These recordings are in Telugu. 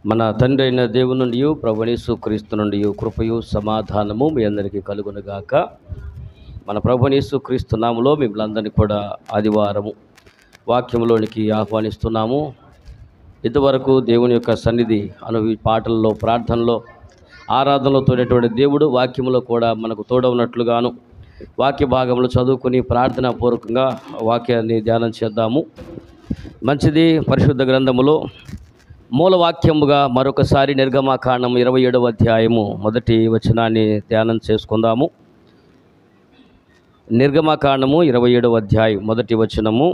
మన తండ్రి అయిన దేవుని నుండి ప్రభువైన యేసుక్రీస్తు నుండి కృపయు సమాధానము మీ అందరికీ కలుగునుగాక. మన ప్రభువైన యేసుక్రీస్తు నామములో మిమ్మల్ని కూడా ఆదివారము వాక్యంలోనికి ఆహ్వానిస్తున్నాము. ఇంతవరకు దేవుని యొక్క సన్నిధి పాటల్లో, ప్రార్థనలో, ఆరాధనలో తోడేటువంటి దేవుడు వాక్యంలో కూడా మనకు తోడవునట్లుగాను వాక్య భాగంలో చదువుకుని ప్రార్థనా పూర్వకంగా వాక్యాన్ని ధ్యానం చేద్దాము. మంచిది. పరిశుద్ధ గ్రంథములో మూలవాక్యముగా మరొకసారి నిర్గమకాండం 27వ అధ్యాయము మొదటి వచనాన్ని ధ్యానం చేసుకుందాము. నిర్గమకాండము 27వ అధ్యాయం మొదటి వచనము.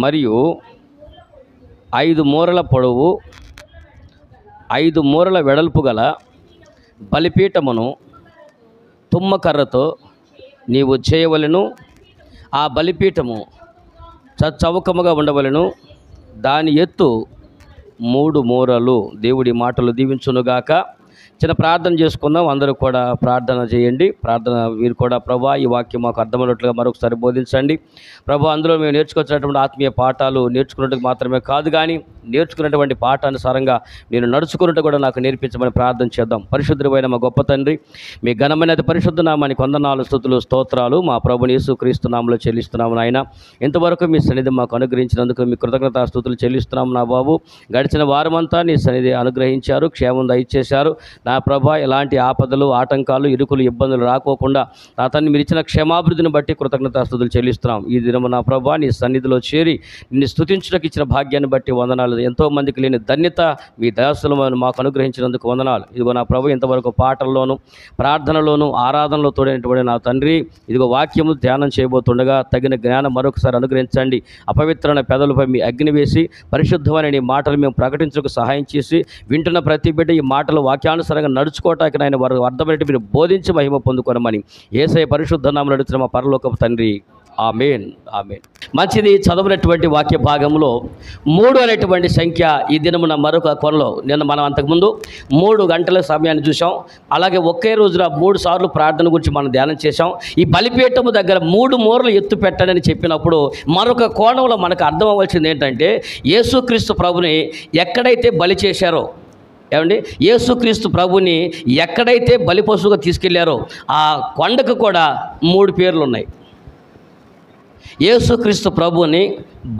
మరియు 5 మూరల పొడవు 5 మూరల వెడల్పు గల బలిపీఠమును తుమ్మకర్రతో నీవు చేయవలెను. ఆ బలిపీఠము చౌకముగా ఉండవలెను. దాని ఎత్తు 3 మూరలు. దేవుడి మాటలు దీవించునుగాక. చిన్న ప్రార్థన చేసుకుందాం. అందరూ కూడా ప్రార్థన చేయండి. మీరు కూడా ప్రభా ఈ వాక్యం మాకు అర్థమైనట్లుగా మరొకసారి బోధించండి ప్రభా. అందులో మేము నేర్చుకొచ్చినటువంటి ఆత్మీయ పాఠాలు నేర్చుకున్నట్టుకు మాత్రమే కాదు, కానీ నేర్చుకున్నటువంటి పాఠానుసారంగా నేను నడుచుకున్నట్టు కూడా నాకు నేర్పించమని ప్రార్థన చేద్దాం. పరిశుద్ధమైన మా గొప్ప తండ్రి, మీ ఘనమైన పరిశుద్ధ నామానికి వందనాలు, స్తుతులు, స్తోత్రాలు మా ప్రభుని యేసుక్రీస్తు నామములో చెల్లిస్తున్నాము నాయన. ఇంతవరకు మీ సన్నిధి మాకు అనుగ్రహించినందుకు మీ కృతజ్ఞతా స్తుతులు చెల్లిస్తున్నాము నా బాబు. గడిచిన వారమంతా నీ సన్నిధి అనుగ్రహించారు, క్షేమం దయచేశారు నా ప్రభా. ఎలాంటి ఆపదలు, ఆటంకాలు, ఇరుకులు, ఇబ్బందులు రాకోకుండా నా తన్ని మీరు ఇచ్చిన క్షేమాభివృద్ధిని బట్టి కృతజ్ఞతాస్తుతులు చెల్లిస్తున్నాం. ఈ దినము నా ప్రభా నీ సన్నిధిలో చేరి నిన్ను స్తుతించుటకు ఇచ్చిన భాగ్యాన్ని బట్టి వందనాలు. ఎంతోమందికి లేని ధన్యత మీ దయాసులు మాకు అనుగ్రహించినందుకు వందనాలు. ఇదిగో నా ప్రభు, ఇంతవరకు పాటల్లోనూ, ప్రార్థనలోనూ, ఆరాధనలో తోడైనటువంటి నా తండ్రి, ఇదిగో వాక్యము ధ్యానం చేయబోతుండగా తగిన జ్ఞానం మరొకసారి అనుగ్రహించండి. అపవిత్రమైన పెదలపై మీ అగ్ని వేసి పరిశుద్ధమైన నీ మాటలు మేము ప్రకటించడానికి సహాయం చేసి వింటున్న ప్రతి బిడ్డ ఈ మాటలు వాక్యానుసారంగా నడుచుకోవటానికి నాయన వారు అర్థమైనట్టు మీరు బోధించి మహిమ పొందుకోనమని యేసయ్య పరిశుద్ధ నామములో నడుచున్న మా పరలోకపు తండ్రి, ఆమేన్, ఆమేన్. మంచిది. చదవనటువంటి వాక్య భాగంలో 3 అనేటువంటి సంఖ్య ఈ దినమున మరొక కొనలో. మనం అంతకుముందు 3 గంటల సమయాన్ని చూసాం. అలాగే ఒకే రోజున 3 సార్లు ప్రార్థన గురించి మనం ధ్యానం చేసాం. ఈ బలిపీఠము దగ్గర 3 మూరలు ఎత్తు పెట్టాలని చెప్పినప్పుడు మరొక కోణంలో మనకు అర్థం అవ్వాల్సింది ఏంటంటే, యేసుక్రీస్తు ప్రభుని ఎక్కడైతే బలి చేశారో, ఏమండి, యేసుక్రీస్తు ప్రభుని ఎక్కడైతే బలి పశువుగా తీసుకెళ్లారో ఆ కొండకు కూడా 3 పేర్లు ఉన్నాయి. యేసుక్రీస్తు ప్రభుని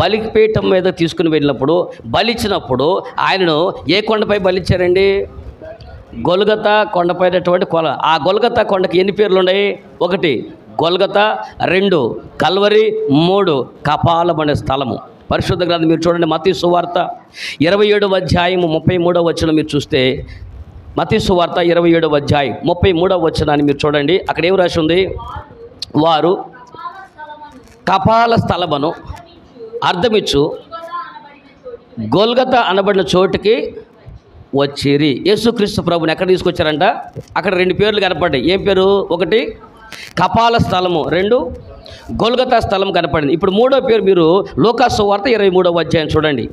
బలిపీఠం మీద తీసుకుని వెళ్ళినప్పుడు, బలిచ్చినప్పుడు ఆయనను ఏ కొండపై బలిచ్చారండి? గొల్గొతా కొండపైనటువంటి కొల. ఆ గొల్గొతా కొండకి ఎన్ని పేర్లు ఉన్నాయి? 1 గొల్గొతా, 2 కల్వరి, 3 కపాలం అనే స్థలము. పరిశుద్ధ గ్రంథం మీరు చూడండి. మత్తయి సువార్త 27వ అధ్యాయం 33వ వచనం మీరు చూస్తే, మత్తయి సువార్త 27వ అధ్యాయం 33వ వచనాన్ని మీరు చూడండి. అక్కడ ఏం రాసి ఉంది? వారు కపాల స్థలమును అర్థమిచ్చు గొల్గొతా అనబడిన చోటుకి వచ్చిరి. యేసుక్రీస్తు ప్రభుని ఎక్కడ తీసుకొచ్చారంట? అక్కడ 2 పేర్లు కనపడ్డాయి. ఏం పేరు? 1 కపాల స్థలము, 2 గొల్గొతా స్థలం కనపడింది. ఇప్పుడు 3వ పేరు మీరు లూకాసు వార్త 23వ అధ్యాయం చూడండి.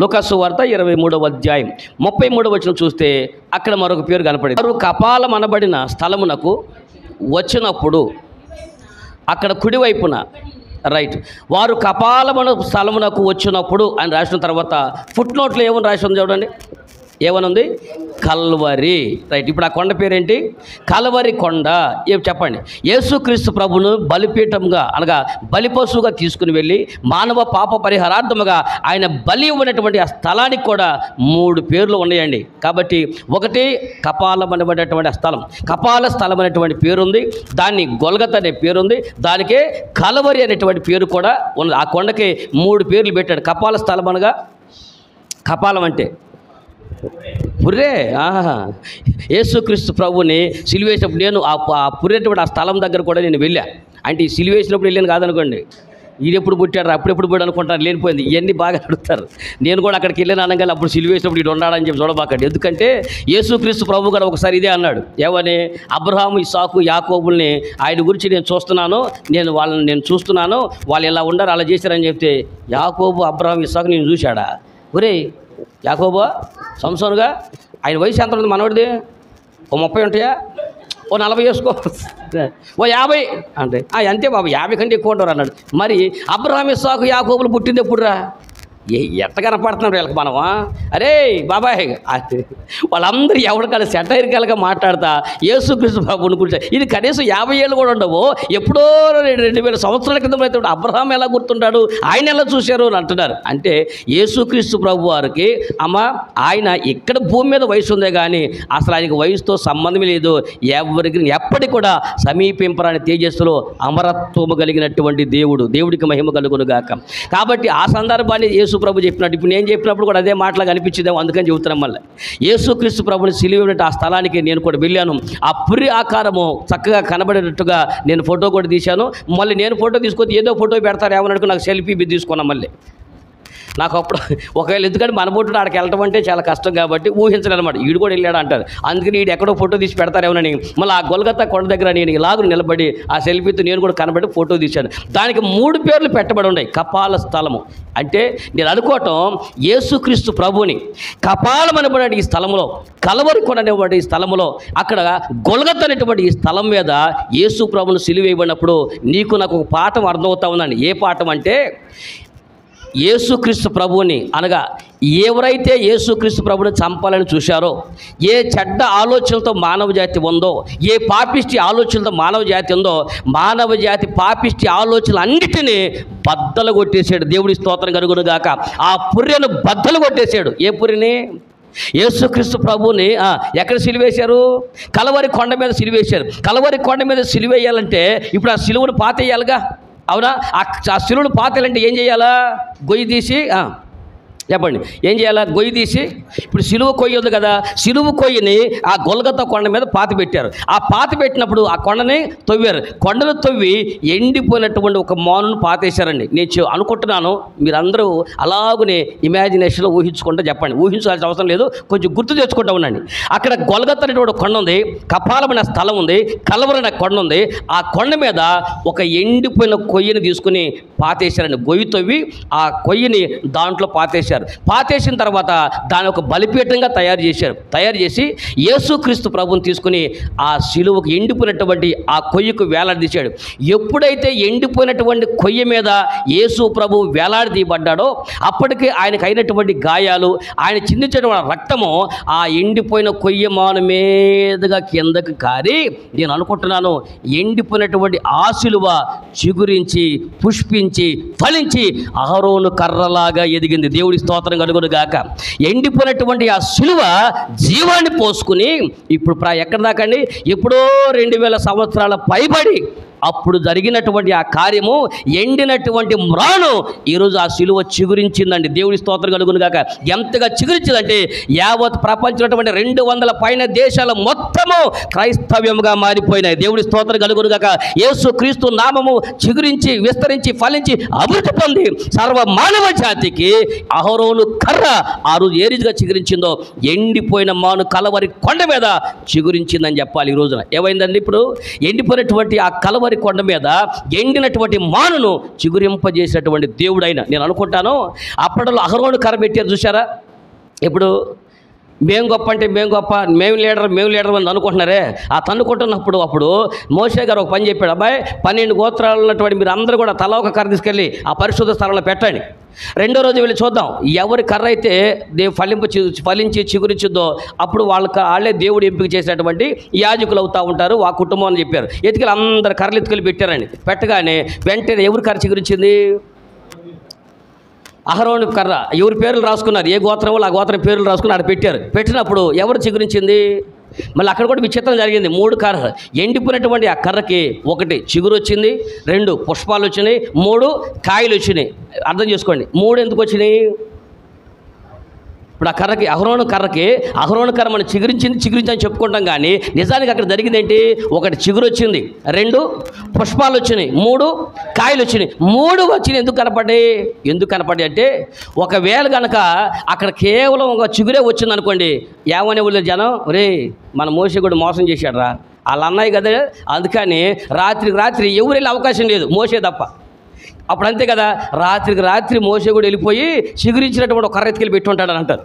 లూకాసు వార్త 23వ అధ్యాయం 33వ వచనం చూస్తే అక్కడ మరొక పేరు కనపడింది. వారు కపాలం అనబడిన స్థలమునకు వచ్చినప్పుడు, అక్కడ కుడివైపున, రైట్, వారు కపాలమున స్థలమునకు వచ్చినప్పుడు అని రాసిన తర్వాత ఫుట్ నోట్లో ఏమని రాసి ఉంది చూడండి. ఏమనుంది? కల్వరి. రైట్. ఇప్పుడు ఆ కొండ పేరేంటి? కల్వరి కొండ. ఏం చెప్పండి? యేసుక్రీస్తు ప్రభును బలిపీఠంగా అనగా బలిపశువుగా తీసుకుని వెళ్ళి మానవ పాప పరిహారార్థముగా ఆయన బలి ఇవ్వనటువంటి ఆ స్థలానికి కూడా 3 పేర్లు ఉన్నాయండి. కాబట్టి 1 కపాలం అనబడేటువంటి స్థలం, కపాల స్థలం అనేటువంటి పేరుంది. దాన్ని గొల్గొతా అనే పేరుంది. దానికే కల్వరి అనేటువంటి పేరు కూడా ఉంది. ఆ కొండకి 3 పేర్లు పెట్టాడు. కపాల స్థలం అనగా, కపాలం అంటే పుర్రే. యేసుక్రీస్తు ప్రభుని సిలువేసినప్పుడు నేను ఆ పుర్రేటువంటి ఆ స్థలం దగ్గర కూడా నేను వెళ్ళా. అంటే ఈ సిలువేసినప్పుడు వెళ్ళాను కాదనుకోండి, ఇది ఎప్పుడు పుట్టాడు, అప్పుడెప్పుడు పోయాడు అనుకుంటారు, లేనిపోయింది. ఇవన్నీ బాగా అడుగుతారు. నేను కూడా అక్కడికి వెళ్ళాను అనగానే అప్పుడు సిలువేసినప్పుడు ఇటు ఉన్నాడని చెప్పి చూడబాకండి. ఎందుకంటే యేసుక్రీస్తు ప్రభు కూడా ఒకసారి ఇదే అన్నాడు. ఏమని? అబ్రహాము, ఇస్సాకు, యాకోబుల్ని ఆయన గురించి నేను చూస్తున్నాను, వాళ్ళని నేను చూస్తున్నాను, వాళ్ళు ఎలా ఉండారు, అలా చేశారని చెప్తే, యాకోబు, అబ్రహాం, ఇస్సాకు నేను చూశాడా? ఒరే యాకోబు, సంసోనుగా ఆయన వయసు ఎంత ఉంది మనోడిది? ఓ 30 ఉంటాయా? ఓ 40 వేసుకో, ఓ 50 అంటే అంతే బాబు, 50 కంటే ఎక్కువ ఉంటారు అన్నాడు. మరి అబ్రహాం, ఇస్సాకు, యాకోబులు పుట్టింది ఎప్పుడురా? ఎట్ట కనపడుతున్నారు వీళ్ళకి మనమా? అరే బాబాయ్, వాళ్ళందరూ ఎవరికాల సెటైరికల్గా మాట్లాడతా యేసుక్రీస్తు ప్రభువుని గురించి, ఇది కనీసం 50 ఏళ్ళు కూడా ఉండవు, ఎప్పుడో 2000 సంవత్సరాల క్రితం అయితే అబ్రహాం ఎలా గుర్తుంటాడు, ఆయన ఎలా చూశారు అని అంటున్నారు. అంటే యేసుక్రీస్తు ప్రభు వారికి ఆయన ఇక్కడ భూమి మీద వయసు ఉందే కానీ అసలు ఆయనకి వయసుతో సంబంధమే లేదు. ఎవరికి ఎప్పటికి కూడా సమీపింపరాని తేజస్సులో అమరత్వము కలిగినటువంటి దేవుడికి మహిమ కలుగును గాక. కాబట్టి ఆ సందర్భాన్ని యేసు ప్రభు చెప్పినట్టు ఇప్పుడు నేను చెప్పినప్పుడు కూడా అదే మాటలాగా అనిపించిందేమో, అందుకని చెబుతున్నాం. మళ్ళీ యేసుక్రీస్తు ప్రభుని సిలువ ఆ స్థలానికి నేను కూడా వెళ్ళాను. ఆ పురి ఆకారము చక్కగా కనబడేటట్టుగా నేను ఫోటో కూడా తీశాను. మళ్ళీ నేను ఫోటో తీసుకొని ఏదో ఫోటో పెడతారు ఏమన్నట్టు నాకు సెల్ఫీ తీసుకున్నాను. మళ్ళీ నాకు అప్పుడు ఒకవేళ ఎందుకంటే మన బొట్టుడు ఆడికి వెళ్ళటం అంటే చాలా కష్టం కాబట్టి ఊహించలేనమాట. వీడు కూడా వెళ్ళాడు అంటారు, అందుకని వీడు ఎక్కడో ఫోటో తీసి పెడతారేమోనని మళ్ళీ ఆ గొల్గత్తా కొండ దగ్గర నేను ఇలాగ నిలబడి ఆ సెల్ఫీతో నేను కూడా కనబడి ఫోటో తీశాను. దానికి 3 పేర్లు పెట్టబడి ఉన్నాయి. కపాల స్థలము అంటే నేను అనుకోవటం యేసుక్రీస్తు ప్రభుని కపాలమనబడే ఈ స్థలంలో, కలవరి కొనబడే ఈ స్థలంలో, అక్కడ గొల్గత్తా అనేటువంటి ఈ స్థలం మీద యేసు ప్రభును సిలువేయబడినప్పుడు నీకు నాకు ఒక పాఠం అర్థమవుతా ఉందండి. ఏ పాఠం అంటే యేసుక్రీస్తు ప్రభువుని అనగా ఎవరైతే యేసుక్రీస్తు ప్రభుని చంపాలని చూశారో, ఏ చెడ్డ ఆలోచనలతో మానవ జాతి ఉందో, ఏ పాపిష్టి ఆలోచనలతో మానవ జాతి ఉందో, మానవ జాతి పాపిష్టి ఆలోచనలు అన్నిటినీ బద్దలు కొట్టేశాడు. దేవుడి స్తోత్రం కలుగును గాక. ఆ పుర్రెను బద్దలు కొట్టేశాడు. ఏ పుర్రెని? యేసుక్రీస్తు ప్రభుని ఎక్కడ సిలువేశారు? కలవరి కొండ మీద సిలువేశారు. కలవరి కొండ మీద సిలువేయాలంటే ఇప్పుడు ఆ సిలువను పాతేయాలిగా, అవునా? ఆ సిలువను పాతేయాలంటే ఏం చేయాలా? గొయ్యి తీసి చెప్పండి, ఏం చేయాలా? గొయ్యి తీసి, ఇప్పుడు సిలువ కొయ్య ఉంది కదా, సిలువ కొయ్యని ఆ గొల్గత్తా కొండ మీద పాతి పెట్టారు. ఆ పాతి పెట్టినప్పుడు ఆ కొండని తవ్వారు. కొండను తవ్వి ఎండిపోయినటువంటి ఒక మానును పాతేశారండి. నేను అనుకుంటున్నాను, మీరందరూ అలాగనే ఇమాజినేషన్లో ఊహించుకుంటూ చెప్పండి. ఊహించాల్సిన అవసరం లేదు, కొంచెం గుర్తు తెచ్చుకుంటూ ఉండండి. అక్కడ గొల్గత్తా అనేటువంటి కొండ ఉంది, కపాలమైన స్థలం ఉంది, కలవరైన కొండ ఉంది. ఆ కొండ మీద ఒక ఎండిపోయిన కొయ్యని తీసుకుని పాతేశారండి. గొయ్యి తవ్వి ఆ కొయ్యని దాంట్లో పాతేశారు. పాతేసిన తర్వాత దాని ఒక బలిపీఠంగా తయారు చేసి యేసుక్రీస్తు ప్రభుని తీసుకుని ఆ శిలువకు ఎండిపోయినటువంటి ఆ కొయ్యకు వేలాడదీశాడు. ఎప్పుడైతే ఎండిపోయినటువంటి కొయ్య మీద యేసు ప్రభు వేలాడదీయబడ్డాడో అప్పటికి ఆయనకు అయినటువంటి గాయాలు, ఆయన చిందించినటువంటి రక్తము ఆ ఎండిపోయిన కొయ్య మాను మీదుగా కిందకు కారి, నేను అనుకుంటున్నాను ఎండిపోయినటువంటి ఆ శిలువ చిగురించి పుష్పించి ఫలించి అహరోను కర్రలాగా ఎదిగింది. దేవుడి స్తోత్రం కలుగును గాక. ఎండిపోయినటువంటి ఆ శిలువ జీవాన్ని పోసుకుని ఇప్పుడు ఎక్కడ దాకా అండి? ఎప్పుడో 2000 సంవత్సరాల పైబడి అప్పుడు జరిగినటువంటి ఆ కార్యము, ఎండినటువంటి మ్రాను ఈరోజు ఆ శిలువ చిగురించిందండి. దేవుడి స్తోత్రం కలుగును గాక. ఎంతగా చిగురించిందంటే యావత్ ప్రపంచంలో 200 పైన దేశాల మొత్తము క్రైస్తవ్యముగా మారిపోయినాయి. దేవుడి స్తోత్రం కలుగును గాక. యేసు క్రీస్తు నామము చిగురించి విస్తరించి ఫలించి అభివృద్ధి పొంది సర్వ మానవ జాతికి అహరోను కర్ర ఆ రోజు ఏ రీతిగా చిగురించిందో ఎండిపోయిన మాను కలవరి కొండ మీద చిగురించిందని చెప్పాలి. ఈ రోజున ఏమైందండి? ఇప్పుడు ఎండిపోయినటువంటి ఆ కలవరి కొండ మీద ఎండినటువంటి మానును చిగురింపజేసినటువంటి దేవుడైన నేను అనుకుంటాను. అప్పట్లో అహరోను కర్ర పెట్టారు చూసారా? ఇప్పుడు మేము గొప్ప అంటే మేము గొప్ప, మేము లీడర్ అని అనుకుంటున్నారే. ఆ తన్నుకుంటున్నప్పుడు అప్పుడు మోషే గారు ఒక పని చెప్పాడు, అబ్బాయి 12 గోత్రాలు ఉన్నటువంటి మీరు అందరూ కూడా తలా ఒక కర్ర తీసుకెళ్ళి ఆ పరిశుద్ధ స్థలంలో పెట్టండి. 2వ రోజు వెళ్ళి చూద్దాం ఎవరి కర్ర అయితే ఫలించి చిగురించుద్దో అప్పుడు వాళ్ళే దేవుడు ఎంపిక చేసినటువంటి యాజకులు అవుతూ ఉంటారు ఆ కుటుంబం అని చెప్పారు. ఎత్తుకెళ్ళి అందరు కర్రలు ఎత్తుకెళ్ళి పెట్టారండి. పెట్టగానే వెంటనే ఎవరి కర్ర చిగురించింది? అహరోను కర్ర. ఎవరి పేర్లు రాసుకున్నారు, ఏ గోత్రం వాళ్ళు ఆ గోత్రం పేర్లు రాసుకుని ఆడ పెట్టారు. పెట్టినప్పుడు ఎవరు చిగురించింది? మళ్ళీ అక్కడ కూడా విచిత్రం జరిగింది. 3 కర్ర ఎండిపోయినటువంటి ఆ కర్రకి 1 చిగురు వచ్చింది, 2 పుష్పాలు వచ్చినాయి, 3 కాయలు వచ్చినాయి. అర్థం చేసుకోండి, 3 ఎందుకు వచ్చినాయి? ఇప్పుడు ఆ కర్రకి అహరోను కర్ర మనం చిగురించి అని చెప్పుకుంటాం, కానీ నిజానికి అక్కడ జరిగింది ఏంటి? 1 చిగురు వచ్చింది, 2 పుష్పాలు వచ్చినాయి, 3 కాయలు వచ్చినాయి. 3 వచ్చినాయి ఎందుకు కనపడ్డాయి అంటే ఒకవేళ కనుక అక్కడ కేవలం ఒక చిగురే వచ్చింది అనుకోండి, ఏమనే వాళ్ళు జనం, రే మన మోషే కూడా మోసం చేశాడు రా అలా అన్నాయి కదా. అందుకని రాత్రి ఎవరు వెళ్ళే అవకాశం లేదు, మోషే తప్ప. అప్పుడు అంతే కదా, రాత్రి మోసే కూడా వెళ్ళిపోయి చిగురించినటువంటి ఒక కర్ర ఎత్తుకెళ్ళి పెట్టి ఉంటాడు అని అంటారు.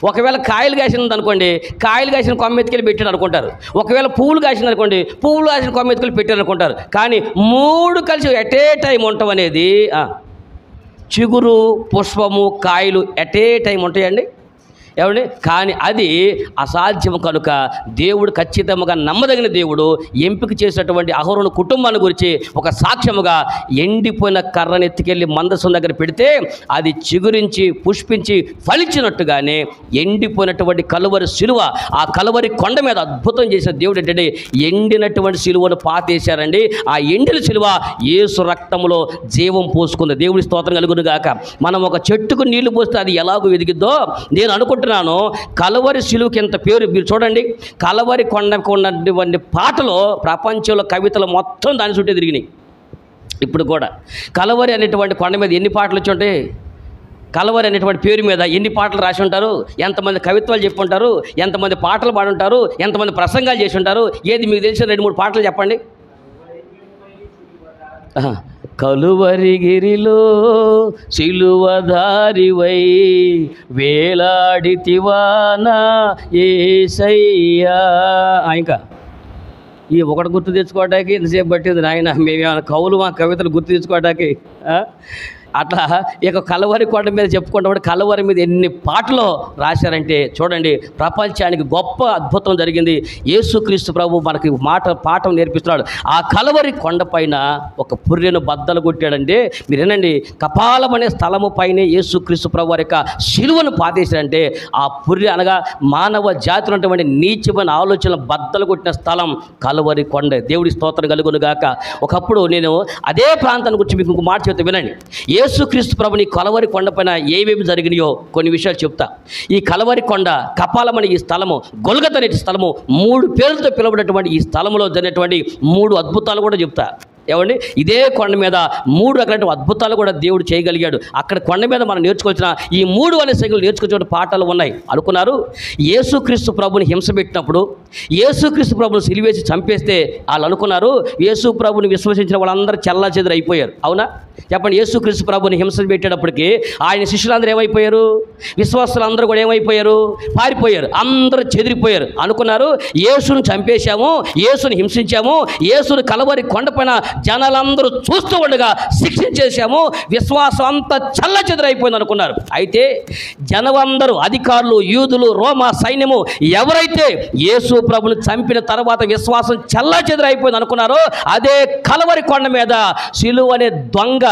ఒకవేళ కాయలు కాసింది అనుకోండి, కాయలు కాసిన కొమ్మ ఎత్తుకెళ్ళి పెట్టాడు అనుకుంటారు. ఒకవేళ పువ్వులు కాసింది అనుకోండి, పువ్వులు కాసిన కొమ్మ ఎత్తుకెళ్ళి పెట్టారు అనుకుంటారు. కానీ 3 కలిసి ఎట్ ఏ టైం ఉండటం అనేది చిగురు, పుష్పము, కాయలు ఎట్ ఏ టైం ఉంటాయండి ఏమండి? కానీ అది అసాధ్యం కనుక దేవుడు ఖచ్చితంగా నమ్మదగిన దేవుడు ఎంపిక చేసినటువంటి అహరోను కుటుంబాన్ని గురించి ఒక సాక్ష్యముగా ఎండిపోయిన కర్రను ఎత్తుకెళ్ళి మందసం దగ్గర పెడితే అది చిగురించి పుష్పించి ఫలించినట్టుగానే ఎండిపోయినటువంటి కలువరి శిలువ, ఆ కలువరి కొండ మీద అద్భుతం చేసిన దేవుడు ఏంటంటే ఎండినటువంటి శిలువను పాతేశారండి. ఆ ఎండిన శిలువ యేసు రక్తంలో జీవం పోసుకుంది. దేవుడి స్తోత్రం కలుగును గాక. మనం ఒక చెట్టుకు నీళ్లు పోస్తే అది ఎలాగో ఎదిగిద్దో నేను అనుకుంటున్నాను, కలువరి శిలువకి ఎంత పేరు. మీరు చూడండి, కలువరి కొండకు ఉన్నటువంటి పాటలో ప్రపంచంలో కవితలు మొత్తం దాని చుట్టే తిరిగినాయి. ఇప్పుడు కూడా కలువరి అనేటువంటి కొండ మీద ఎన్ని పాటలు వచ్చి ఉంటాయి? కలువరి అనేటువంటి పేరు మీద ఎన్ని పాటలు రాసి ఉంటారు? ఎంతమంది కవిత్వాలు చెప్పి ఉంటారు? ఎంతమంది పాటలు పాడుంటారు? ఎంతమంది ప్రసంగాలు చేసి ఉంటారు? ఏది మీకు తెలిసిన 2-3 పాటలు చెప్పండి. కలువరిగిరిలో సిలువధారివై వేలాడితివానా యేసయ్యా. ఇంకా ఈ ఒకటి గుర్తు తెచ్చుకోవడానికి ఇంతసేపు పట్టింది నాయన. మేమేమైనా కవులు మా కవితలు గుర్తు తెచ్చుకోవడానికి? అట్లా ఇక కలువరి కొండ మీద చెప్పుకుంటే కలువరి మీద ఎన్ని పాటలు రాశారంటే చూడండి, ప్రపంచానికి గొప్ప అద్భుతం జరిగింది. యేసుక్రీస్తు ప్రభు మనకి పాఠం నేర్పిస్తున్నాడు. ఆ కలువరి కొండపైన ఒక పుర్రెను బద్దలు కొట్టాడంటే మీరు ఏనండి, కపాలం అనే స్థలము పైనే యేసుక్రీస్తు ప్రభు వారి యొక్క శిలువను పాతేశాడంటే ఆ పుర్రె అనగా మానవ జాతి ఉన్నటువంటి నీచమైన ఆలోచనలు బద్దలు కొట్టిన స్థలం కలువరి కొండ. దేవుడి స్తోత్రం కలుగును గాక. ఒకప్పుడు నేను అదే ప్రాంతాన్ని గురించి మీకు ఇంకొక మాట చెప్తే వినండి. యేసుక్రీస్తు ప్రభుని కలువరి కొండపైన ఏమేమి జరిగినాయో కొన్ని విషయాలు చెప్తా. ఈ కలువరి కొండ, కపాలమని ఈ స్థలము, గొల్గొతా అనే స్థలము, 3 పేర్లతో పిలువబడినటువంటి ఈ స్థలంలో జరిగినటువంటి 3 అద్భుతాలు కూడా చెప్తా. ఏమండి, ఇదే కొండ మీద 3 రకాల అద్భుతాలు కూడా దేవుడు చేయగలిగాడు. అక్కడ కొండ మీద మనం నేర్చుకొచ్చిన ఈ 3 అనే సంఖ్యలు నేర్చుకొచ్చిన పాఠాలు ఉన్నాయి. అనుకున్నారు, యేసుక్రీస్తు ప్రభుని హింస పెట్టినప్పుడు, యేసుక్రీస్తు ప్రభుని సిలివేసి చంపేస్తే వాళ్ళు అనుకున్నారు యేసు ప్రభుని విశ్వసించిన వాళ్ళందరూ చెల్లా చెదురు అయిపోయారు. అవునా? చెప్పండి. యేసుక్రీస్తు ప్రభుని హింస పెట్టేటప్పటికి ఆయన శిష్యులందరూ ఏమైపోయారు? విశ్వాసులు అందరూ కూడా ఏమైపోయారు? పారిపోయారు. అందరూ చెదిరిపోయారు. అనుకున్నారు యేసును చంపేశాము, యేసుని హింసించాము, యేసుని కలువరి కొండపైన జనాలందరూ చూస్తూ ఉండగా శిక్షించేశాము, విశ్వాసం అంతా చల్ల చెదురైపోయింది అనుకున్నారు. అయితే జనమందరూ, అధికారులు, యూదులు, రోమా సైన్యము ఎవరైతే యేసు ప్రభుని చంపిన తర్వాత విశ్వాసం చల్ల చెదురైపోయింది అనుకున్నారో అదే కలువరి కొండ మీద సిలువ అనే దొంగ,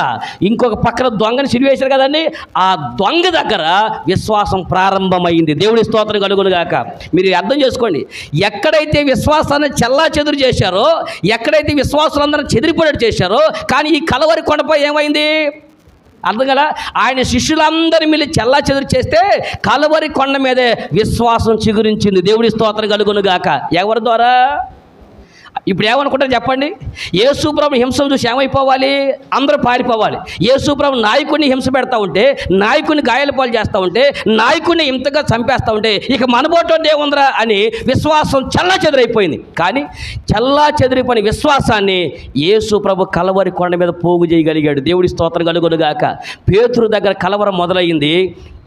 ఇంకొక పక్కన దొంగని సిలువేశారు కదండి, ఆ దొంగ దగ్గర విశ్వాసం ప్రారంభమైంది. దేవుడి స్తోత్రం కలుగును గాక. మీరు అర్థం చేసుకోండి, ఎక్కడైతే విశ్వాసాన్ని చల్లా చెదురు చేశారో, ఎక్కడైతే విశ్వాసులందరూ చెదిరిపోయేట్టు చేశారో, కానీ ఈ కలువరి కొండపై ఏమైంది? అర్థం కదా? ఆయన శిష్యులందరి మిల్లి చల్లా చెదురు చేస్తే కలువరి కొండ మీదే విశ్వాసం చిగురించింది. దేవుడి స్తోత్రం కలుగును గాక. ఎవరి ద్వారా? ఇప్పుడు ఏమనుకుంటారు చెప్పండి? యేసు ప్రభు హింసను చూసి ఏమైపోవాలి? అందరూ పారిపోవాలి. యేసు ప్రభు నాయకుడిని హింస పెడతా ఉంటే, నాయకుడిని గాయాల పాలు చేస్తూ ఉంటే, నాయకుడిని ఇంతగా చంపేస్తూ ఉంటే ఇక మనబోటోండి ఏముందరా అని విశ్వాసం చల్లా చెదిరైపోయింది. కానీ చల్లా చెదిరిపోయిన విశ్వాసాన్ని యేసు ప్రభు కలువరి కొండ మీద పోగు చేయగలిగాడు. దేవుడి స్తోత్రం కలుగును గాక. పేతురు దగ్గర కలవరం మొదలైంది.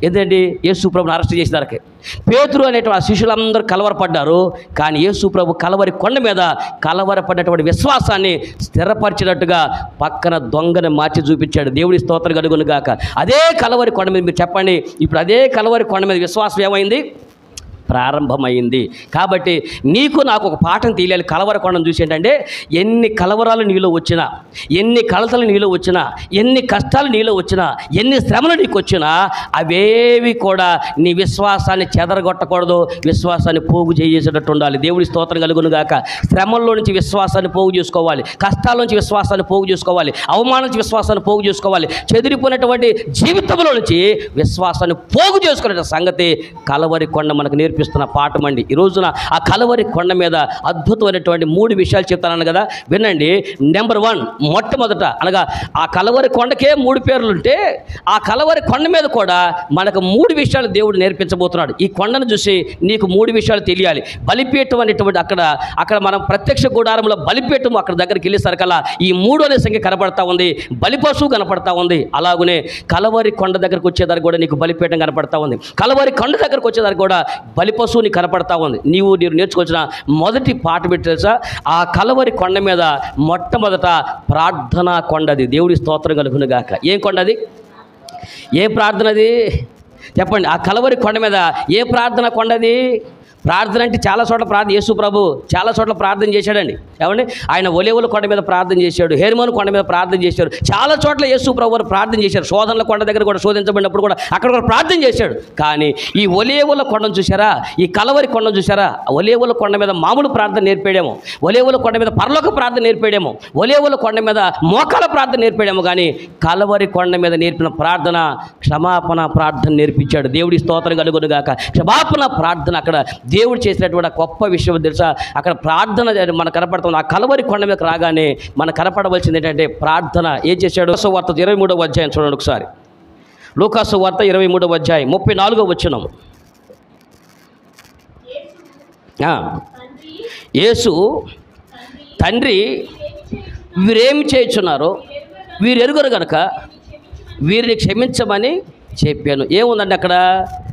ఏంటంటే యేసు ప్రభుని అరెస్ట్ చేసేదానికి పేతురు అనేటువంటి ఆ శిష్యులందరూ కలవరపడ్డారు. కానీ యేసు ప్రభు కలువరి కొండ మీద కలవరపడినటువంటి విశ్వాసాన్ని స్థిరపరిచినట్టుగా పక్కన దొంగని మార్చి చూపించాడు. దేవుడి స్తోత్రం కలుగును గాక. అదే కలువరి కొండ మీద మీరు చెప్పండి, ఇప్పుడు అదే కలువరి కొండ మీద విశ్వాసం ఏమైంది? ప్రారంభమైంది. కాబట్టి నీకు నాకు ఒక పాఠం తెలియాలి. కలవర కొండను చూసి ఏంటంటే, ఎన్ని కలవరాలు నీలో వచ్చినా, ఎన్ని కలతలు నీలో వచ్చినా, ఎన్ని కష్టాలు నీలో వచ్చినా, ఎన్ని శ్రమలు నీకు వచ్చినా అవేవి కూడా నీ విశ్వాసాన్ని చెదరగొట్టకూడదు, విశ్వాసాన్ని పోగు చేసేటట్టు ఉండాలి. దేవుడి స్తోత్రం కలుగును గాక. శ్రమల్లో నుంచి విశ్వాసాన్ని పోగు చేసుకోవాలి, కష్టాల నుంచి విశ్వాసాన్ని పోగు చేసుకోవాలి, అవమానం నుంచి విశ్వాసాన్ని పోగు చేసుకోవాలి, చెదిరిపోయినటువంటి జీవితంలో నుంచి విశ్వాసాన్ని పోగు చేసుకునే సంగతి కలవరి కొండ మనకు నేర్పిస్తున్న పాఠం అండి. ఈ రోజున ఆ కలువరి కొండ మీద అద్భుతమైనటువంటి 3 విషయాలు చెప్తాను కదా, వినండి. నెంబర్ 1, మొట్టమొదట అనగా ఆ కలువరి కొండకే 3 పేర్లు ఉంటే ఆ కలువరి కొండ మీద కూడా మనకు 3 విషయాలు దేవుడు నేర్పించబోతున్నాడు. ఈ కొండను చూసి నీకు 3 విషయాలు తెలియాలి. బలిపీఠం అనేటువంటి అక్కడ మనం ప్రత్యక్ష గుడారంలో బలిపీఠం అక్కడ దగ్గరికి వెళ్ళేసరికల్లా ఈ 3 అనే సంఖ్య కనపడతా ఉంది, బలిపశువు కనపడతా ఉంది. అలాగనే కలువరి కొండ దగ్గరకు వచ్చేదానికి కూడా నీకు బలిపీఠం కనపడతా ఉంది, కలువరి కొండ దగ్గరకు వచ్చేదానికి కూడా బలిపశువుని కనపడతా ఉంది. నీవు నేర్చుకొచ్చిన మొదటి పాట పెట్టి తెలుసా? ఆ కలువరి కొండ మీద మొట్టమొదట ప్రార్థనా కొండది. దేవుడి స్తోత్రం కలుగును గాక. ఏం కొండది? ఏ ప్రార్థన అది చెప్పండి? ఆ కలవరి కొండ మీద ఏ ప్రార్థన కొండది? ప్రార్థన అంటే చాలా చోట్ల ప్రార్థన, యేసు ప్రభు చాలా చోట్ల ప్రార్థన చేశాడండి. ఏమండి, ఆయన ఒలీవల కొండ మీద ప్రార్థన చేశాడు, హెర్మోను కొండ మీద ప్రార్థన చేశాడు, చాలా చోట్ల యేసు ప్రభు వారు ప్రార్థన చేశారు. శోధనల కొండ దగ్గర కూడా శోధించబడినప్పుడు కూడా అక్కడ కూడా ప్రార్థన చేశాడు. కానీ ఈ ఒలీవల కొండను చూసారా, ఈ కలవరి కొండను చూసారా? ఒలీవల కొండ మీద మామూలు ప్రార్థన నేర్పాడేమో, ఒలీవల కొండ మీద పరలోక ప్రార్థన నేర్పాడేమో, ఒలీవల కొండ మీద మోకాల ప్రార్థన నేర్పాడేమో, కానీ కలవరి కొండ మీద నేర్పిన ప్రార్థన క్షమాపణ ప్రార్థన నేర్పించాడు. దేవుడి స్తోత్రం కలుగును గాక. క్షమాపణ ప్రార్థన అక్కడ దేవుడు చేసినటువంటి గొప్ప విషయం తెలుసా? అక్కడ ప్రార్థన మనకు కనపడుతుంది. ఆ కలవరి కొండ మీదకి రాగానే మనకు కనపడవలసింది ఏంటంటే ప్రార్థన. ఏం చేశాడు? లూకాసు వార్త 23వ అధ్యాయం చూడండి ఒకసారి. లూకాసు వార్త 23వ అధ్యాయం 34వ వచనం. యేసు తండ్రి వీరేమి చేయుచున్నారో వీరెరుగరు గనుక వీరిని క్షమించమని చెప్పాను. ఏముందండి అక్కడ?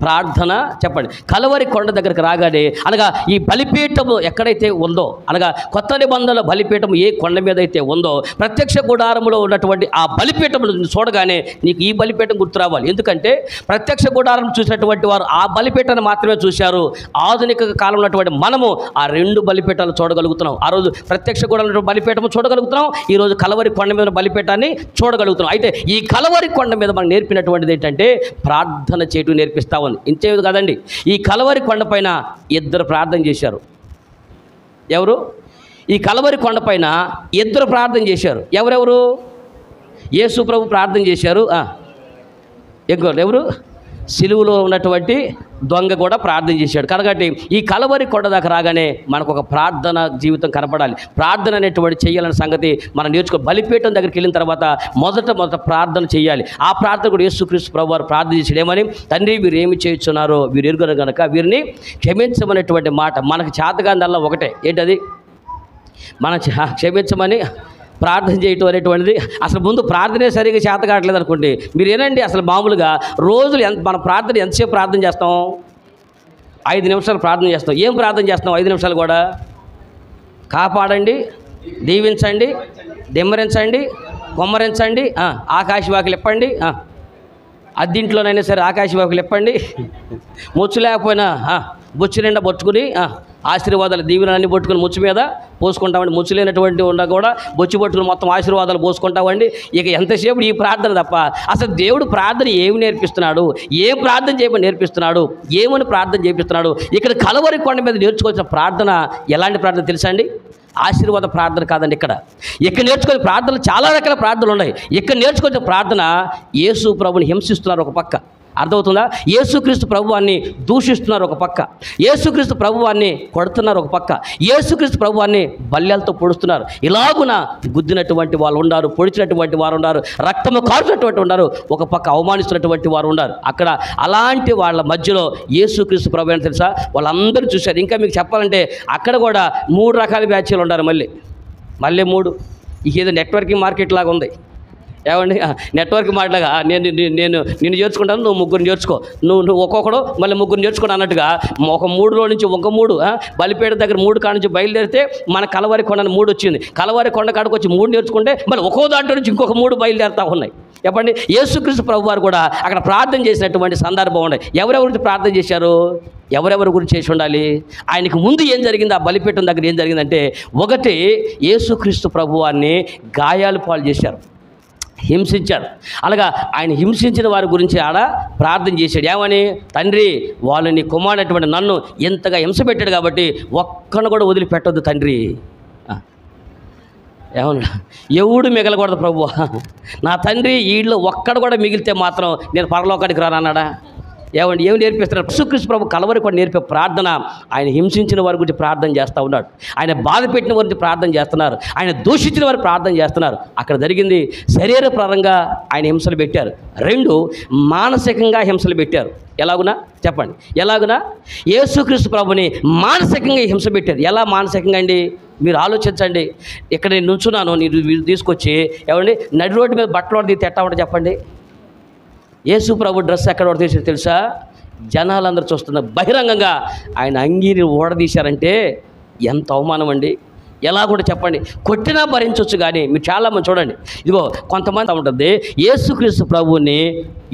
ప్రార్థన. చెప్పండి. కలవరి కొండ దగ్గరికి రాగానే అనగా ఈ బలిపీఠము ఎక్కడైతే ఉందో, అనగా కొత్త నిబంధనల బలిపీఠం ఏ కొండ మీద అయితే ఉందో, ప్రత్యక్ష గుడారంలో ఉన్నటువంటి ఆ బలిపీఠమును చూడగానే నీకు ఈ బలిపీఠం గుర్తు రావాలి. ఎందుకంటే ప్రత్యక్ష గుడారం చూసినటువంటి వారు ఆ బలిపీఠాన్ని మాత్రమే చూశారు. ఆధునిక కాలంలో ఉన్నటువంటి మనము ఆ రెండు బలిపీఠాలు చూడగలుగుతున్నాం. ఆ రోజు ప్రత్యక్ష గుడారంలో బలిపీఠము చూడగలుగుతున్నాం, ఈరోజు కలవరి కొండ మీద బలిపీఠాన్ని చూడగలుగుతున్నాం. అయితే ఈ కలవరి కొండ మీద మనకు నేర్పినటువంటిది ఏంటంటే ప్రార్థన చేయటం నేర్పిస్తా ఉంది. ఇంతేది కదండి, ఈ కలవరి కొండ పైన ఇద్దరు ప్రార్థన చేశారు. ఎవరు? ఈ కలవరి కొండ పైన ఇద్దరు ప్రార్థన చేశారు. ఎవరెవరు? యేసు ప్రభు ప్రార్థన చేశారు. ఎవరు? సిలువలో ఉన్నటువంటి దొంగ కూడా ప్రార్థన చేశాడు. కాబట్టి ఈ కలవరి కొండ దాకా రాగానే మనకు ఒక ప్రార్థన జీవితం కనపడాలి. ప్రార్థన అనేటువంటి చేయాలనే సంగతి మనం నేర్చుకో. బలిపీఠం దగ్గరికి వెళ్ళిన తర్వాత మొదట ప్రార్థన చేయాలి. ఆ ప్రార్థన కూడా యేసుక్రీస్తు ప్రభు వారు ప్రార్థన చేశాడు. ఏమని? తండ్రి వీరు ఏమి చేయుచున్నారో వీరు ఎరుగరు కనుక వీరిని క్షమించమనేటువంటి మాట. మనకు చేతగాందల్లా ఒకటే, ఏంటది? మనం క్షమించమని ప్రార్థన చేయటం అనేటువంటిది. అసలు ముందు ప్రార్థనే సరిగ్గా చేత కావట్లేదు అనుకోండి. మీరు ఏనండి, అసలు మామూలుగా రోజులు మన ప్రార్థన ఎంతసేపు ప్రార్థన చేస్తాం? 5 నిమిషాలు ప్రార్థన చేస్తాం. ఏం ప్రార్థన చేస్తాం 5 నిమిషాలు కూడా? కాపాడండి, దీవించండి, దిమ్మరించండి, కొమ్మరించండి, ఆకాశవాకులు ఇప్పండి, అద్దింట్లోనైనా సరే ఆకాశవాకులు ఇప్పండి, ముచ్చు లేకపోయినా బొచ్చు నిండా పట్టుకుని ఆశీర్వాదాలు దీవెనలన్నీ పట్టుకుని ముచ్చు మీద పోసుకుంటామండి. ముచ్చు లేనటువంటి ఉండ కూడా బొచ్చు పట్టుకుని మొత్తం ఆశీర్వాదాలు పోసుకుంటామండి. ఇక ఎంతసేపు ఈ ప్రార్థన తప్ప అసలు దేవుడు ప్రార్థన ఏమి నేర్పిస్తున్నాడు, ఏం ప్రార్థన చేయమని నేర్పిస్తున్నాడు, ఏమని ప్రార్థన చేపిస్తున్నాడు? ఇక్కడ కలవరి కొండ మీద నేర్చుకోవాల్సిన ప్రార్థన ఎలాంటి ప్రార్థన తెలుసా అండి? ఆశీర్వాద ప్రార్థన కాదండి. ఇక్కడ నేర్చుకునే ప్రార్థనలు చాలా రకాల ప్రార్థనలు ఉన్నాయి. ఇక్కడ నేర్చుకునే ప్రార్థన యేసు ప్రభుని హింసిస్తున్నారు ఒక పక్క, అర్థమవుతుందా? యేసుక్రీస్తు ప్రభువాన్ని దూషిస్తున్నారు ఒక పక్క, యేసుక్రీస్తు ప్రభువాన్ని కొడుతున్నారు ఒక పక్క, యేసుక్రీస్తు ప్రభువాన్ని బల్యాలతో పొడుస్తున్నారు. ఇలాగున గుద్దినటువంటి వాళ్ళు ఉన్నారు, పొడిచినటువంటి వారు ఉన్నారు, రక్తము కాల్చినటువంటి ఉన్నారు, ఒక పక్క అవమానిస్తున్నటువంటి వారు ఉన్నారు. అక్కడ అలాంటి వాళ్ళ మధ్యలో యేసుక్రీస్తు ప్రభు అని తెలుసా? వాళ్ళందరూ చూశారు. ఇంకా మీకు చెప్పాలంటే అక్కడ కూడా 3 రకాల బ్యాచ్లు ఉన్నారు. మళ్ళీ 3 ఏదో నెట్వర్కింగ్ మార్కెట్ లాగా ఉంది. ఏమండి? నెట్వర్క్ మాట్లాగా నిన్ను చేర్చుకుంటాను, నువ్వు 3 చేర్చుకో, నువ్వు ఒక్కొక్కడు మళ్ళీ 3 చేర్చుకోండి అన్నట్టుగా ఒక 3లో నుంచి ఒక 3 బలిపేట దగ్గర 3 కాడ నుంచి బయలుదేరితే మన కలవరి కొండ 3 వచ్చింది. కలవరి కొండ కాడికి వచ్చి 3 నేర్చుకుంటే మళ్ళీ ఒక్కో దాంట్లో నుంచి ఇంకొక 3 బయలుదేరుతూ ఉన్నాయి. చెప్పండి. యేసుక్రీస్తు ప్రభు వారు కూడా అక్కడ ప్రార్థన చేసినటువంటి సందర్భం ఉన్నాయి. ఎవరెవరి గురించి ప్రార్థన చేశారు? ఎవరెవరి గురించి చేసి ఉండాలి? ఆయనకు ముందు ఏం జరిగింది? ఆ బలిపీఠం దగ్గర ఏం జరిగిందంటే, ఒకటి యేసుక్రీస్తు ప్రభు వారిని గాయాలు పాలు చేశారు, హింసించారు. అలాగా ఆయన హింసించిన వారి గురించి ఆడ ప్రార్థన చేశాడు. ఏమని? తండ్రి వాళ్ళని కుమారుడైనటువంటి నన్ను ఎంతగా హింస పెట్టాడు కాబట్టి ఒక్కను కూడా వదిలిపెట్టొద్దు తండ్రి. ఏమన్నా? ఎవడు మిగలకూడదు ప్రభు, నా తండ్రి వీళ్ళు ఒక్కడు కూడా మిగిలితే మాత్రం నేను పరలోకానికి రానన్నాడా? ఏమండి? ఏమి నేర్పిస్తున్నారు? యేసుక్రీస్తు ప్రభు కలవరి కూడా నేర్పే ప్రార్థన. ఆయన హింసించిన వారి గురించి ప్రార్థన చేస్తూ ఉన్నాడు, ఆయన బాధ పెట్టిన వారి గురించి ప్రార్థన చేస్తున్నారు, ఆయన దూషించిన వారు ప్రార్థన చేస్తున్నారు. అక్కడ జరిగింది శరీరపరంగా ఆయన హింసలు పెట్టారు, 2 మానసికంగా హింసలు పెట్టారు. ఎలాగునా చెప్పండి? ఎలాగునా? యేసుక్రీస్తు ప్రభుని మానసికంగా హింస పెట్టారు. ఎలా మానసికంగా అండి? మీరు ఆలోచించండి. ఇక్కడ నేను నుంచున్నాను, మీరు తీసుకొచ్చి ఏమండి నడి రోడ్డు మీద బట్టలు తీసి ఎట్టామంటే చెప్పండి. యేసు ప్రభు డ్రెస్ ఎక్కడ తీసి తెలుసా? జనాలందరూ చూస్తున్నారు. బహిరంగంగా ఆయన అంగీని ఓడదీశారంటే ఎంత అవమానం అండి, ఎలా కూడా చెప్పండి, కొట్టినా భరించవచ్చు. కానీ మీరు చాలామంది చూడండి, ఇదిగో కొంతమంది ఉంటుంది, యేసుక్రీస్తు ప్రభువుని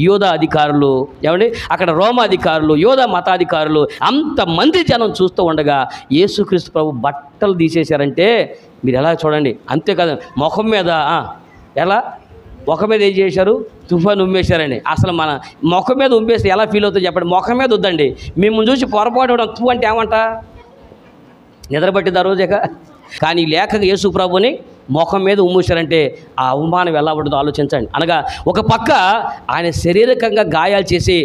యోధా అధికారులు, ఏమండి అక్కడ రోమా అధికారులు, యోధా మతాధికారులు అంతమంది జనం చూస్తూ ఉండగా యేసుక్రీస్తు ప్రభు బట్టలు తీసేశారంటే మీరు ఎలా చూడండి. అంతేకాదు ముఖం మీద ఎలా ముఖం మీద ఏం చేశారు, తుఫాను ఉమ్మేశారండి. అసలు మన ముఖం మీద ఉమ్మేస్తే ఎలా ఫీల్ అవుతుందో చెప్పండి. ముఖం మీద వద్దండి, మిమ్మల్ని చూసి పొరపాటు తూ అంటే ఏమంట, నిద్రపట్టింది ఆ రోజేక. కానీ లేఖగా యేసు ప్రభుని ముఖం మీద ఉమ్మేశారంటే ఆ అవమానం ఎలా ఉంటుందో ఆలోచించండి. అనగా ఒక పక్క ఆయన శారీరకంగా గాయాలు చేసి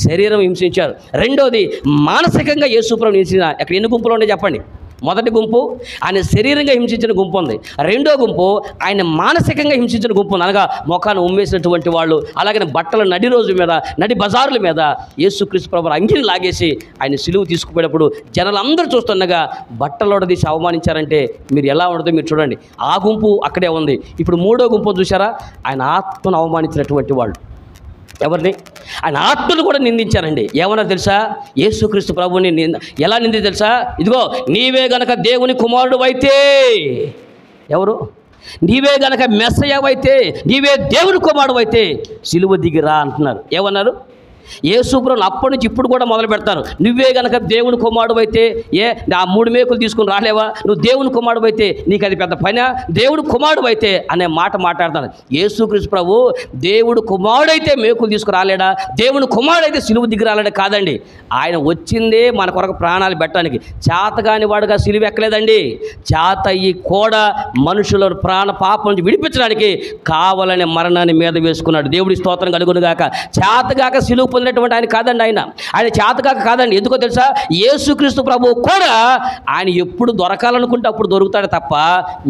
శరీరం హింసించారు, రెండోది మానసికంగా యేసు ప్రభుని హింసించిన అక్కడ ఎన్ని గుంపులు ఉండే చెప్పండి. మొదటి గుంపు ఆయన శరీరంగా హింసించిన గుంపు ఉంది, రెండో గుంపు ఆయన మానసికంగా హింసించిన గుంపు ఉంది. అనగా ముఖాన్ని ఉమ్మేసినటువంటి వాళ్ళు, అలాగే బట్టల నడి రోజు మీద నడి బజారుల మీద యేసుక్రీస్తు ప్రభువు అంగిని లాగేసి ఆయన సిలువ తీసుకుపోయినప్పుడు జనాలు అందరూ చూస్తుండగా బట్టలోడ తీసి అవమానించారంటే మీరు ఎలా ఉంటుందో మీరు చూడండి. ఆ గుంపు అక్కడే ఉంది. ఇప్పుడు మూడో గుంపు చూసారా, ఆయన ఆత్మను అవమానించినటువంటి వాళ్ళు. ఎవరిని? ఆయన ఆత్మను కూడా నిందించారండి. ఏమన్నా తెలుసా, యేసుక్రీస్తు ప్రభువుని ఎలా నింది తెలుసా, ఇదిగో నీవే గనక దేవుని కుమారుడు అయితే, ఎవరు? నీవే గనక మెస్సయ్యవైతే, నీవే దేవుని కుమారుడు అయితే సిలువ దిగిరా అంటున్నారు. ఏమన్నారు? యేసు ప్రభువుని అప్పటి నుంచి ఇప్పుడు కూడా మొదలు పెడతారు. నువ్వే గనక దేవుని కుమారుడు అయితే, ఆ 3 మేకులు తీసుకుని రాలేవా, నువ్వు దేవుని కుమారుడు అయితే నీకు అది పెద్ద పని, దేవుడు కుమారుడు అయితే అనే మాట మాట్లాడతాను. యేసుక్రీస్తు ప్రభు దేవుడు కుమారుడైతే మేకులు తీసుకురాలేడా, దేవుని కుమారుడైతే సిలువ దిగి రాలేడా? కాదండి, ఆయన వచ్చిందే మన కొరకు ప్రాణాలు పెట్టడానికి. చేతగాని వాడుగా సిలువ ఎక్కలేదండి, చేతయ్యి కూడా మనుషుల ప్రాణ పాపం నుంచి విడిపించడానికి కావాలనే మరణాన్ని మీద వేసుకున్నాడు. దేవుడి స్తోత్రం కలుగునుగాక. చేతగాక సిలువ పొందినటువంటి ఆయన కాదండి, ఆయన చేతగాక కాదండి. ఎందుకో తెలుసా, యేసుక్రీస్తు ప్రభువు కూడా ఆయన ఎప్పుడు దొరకాలనుకుంటే అప్పుడు దొరుకుతాడు తప్ప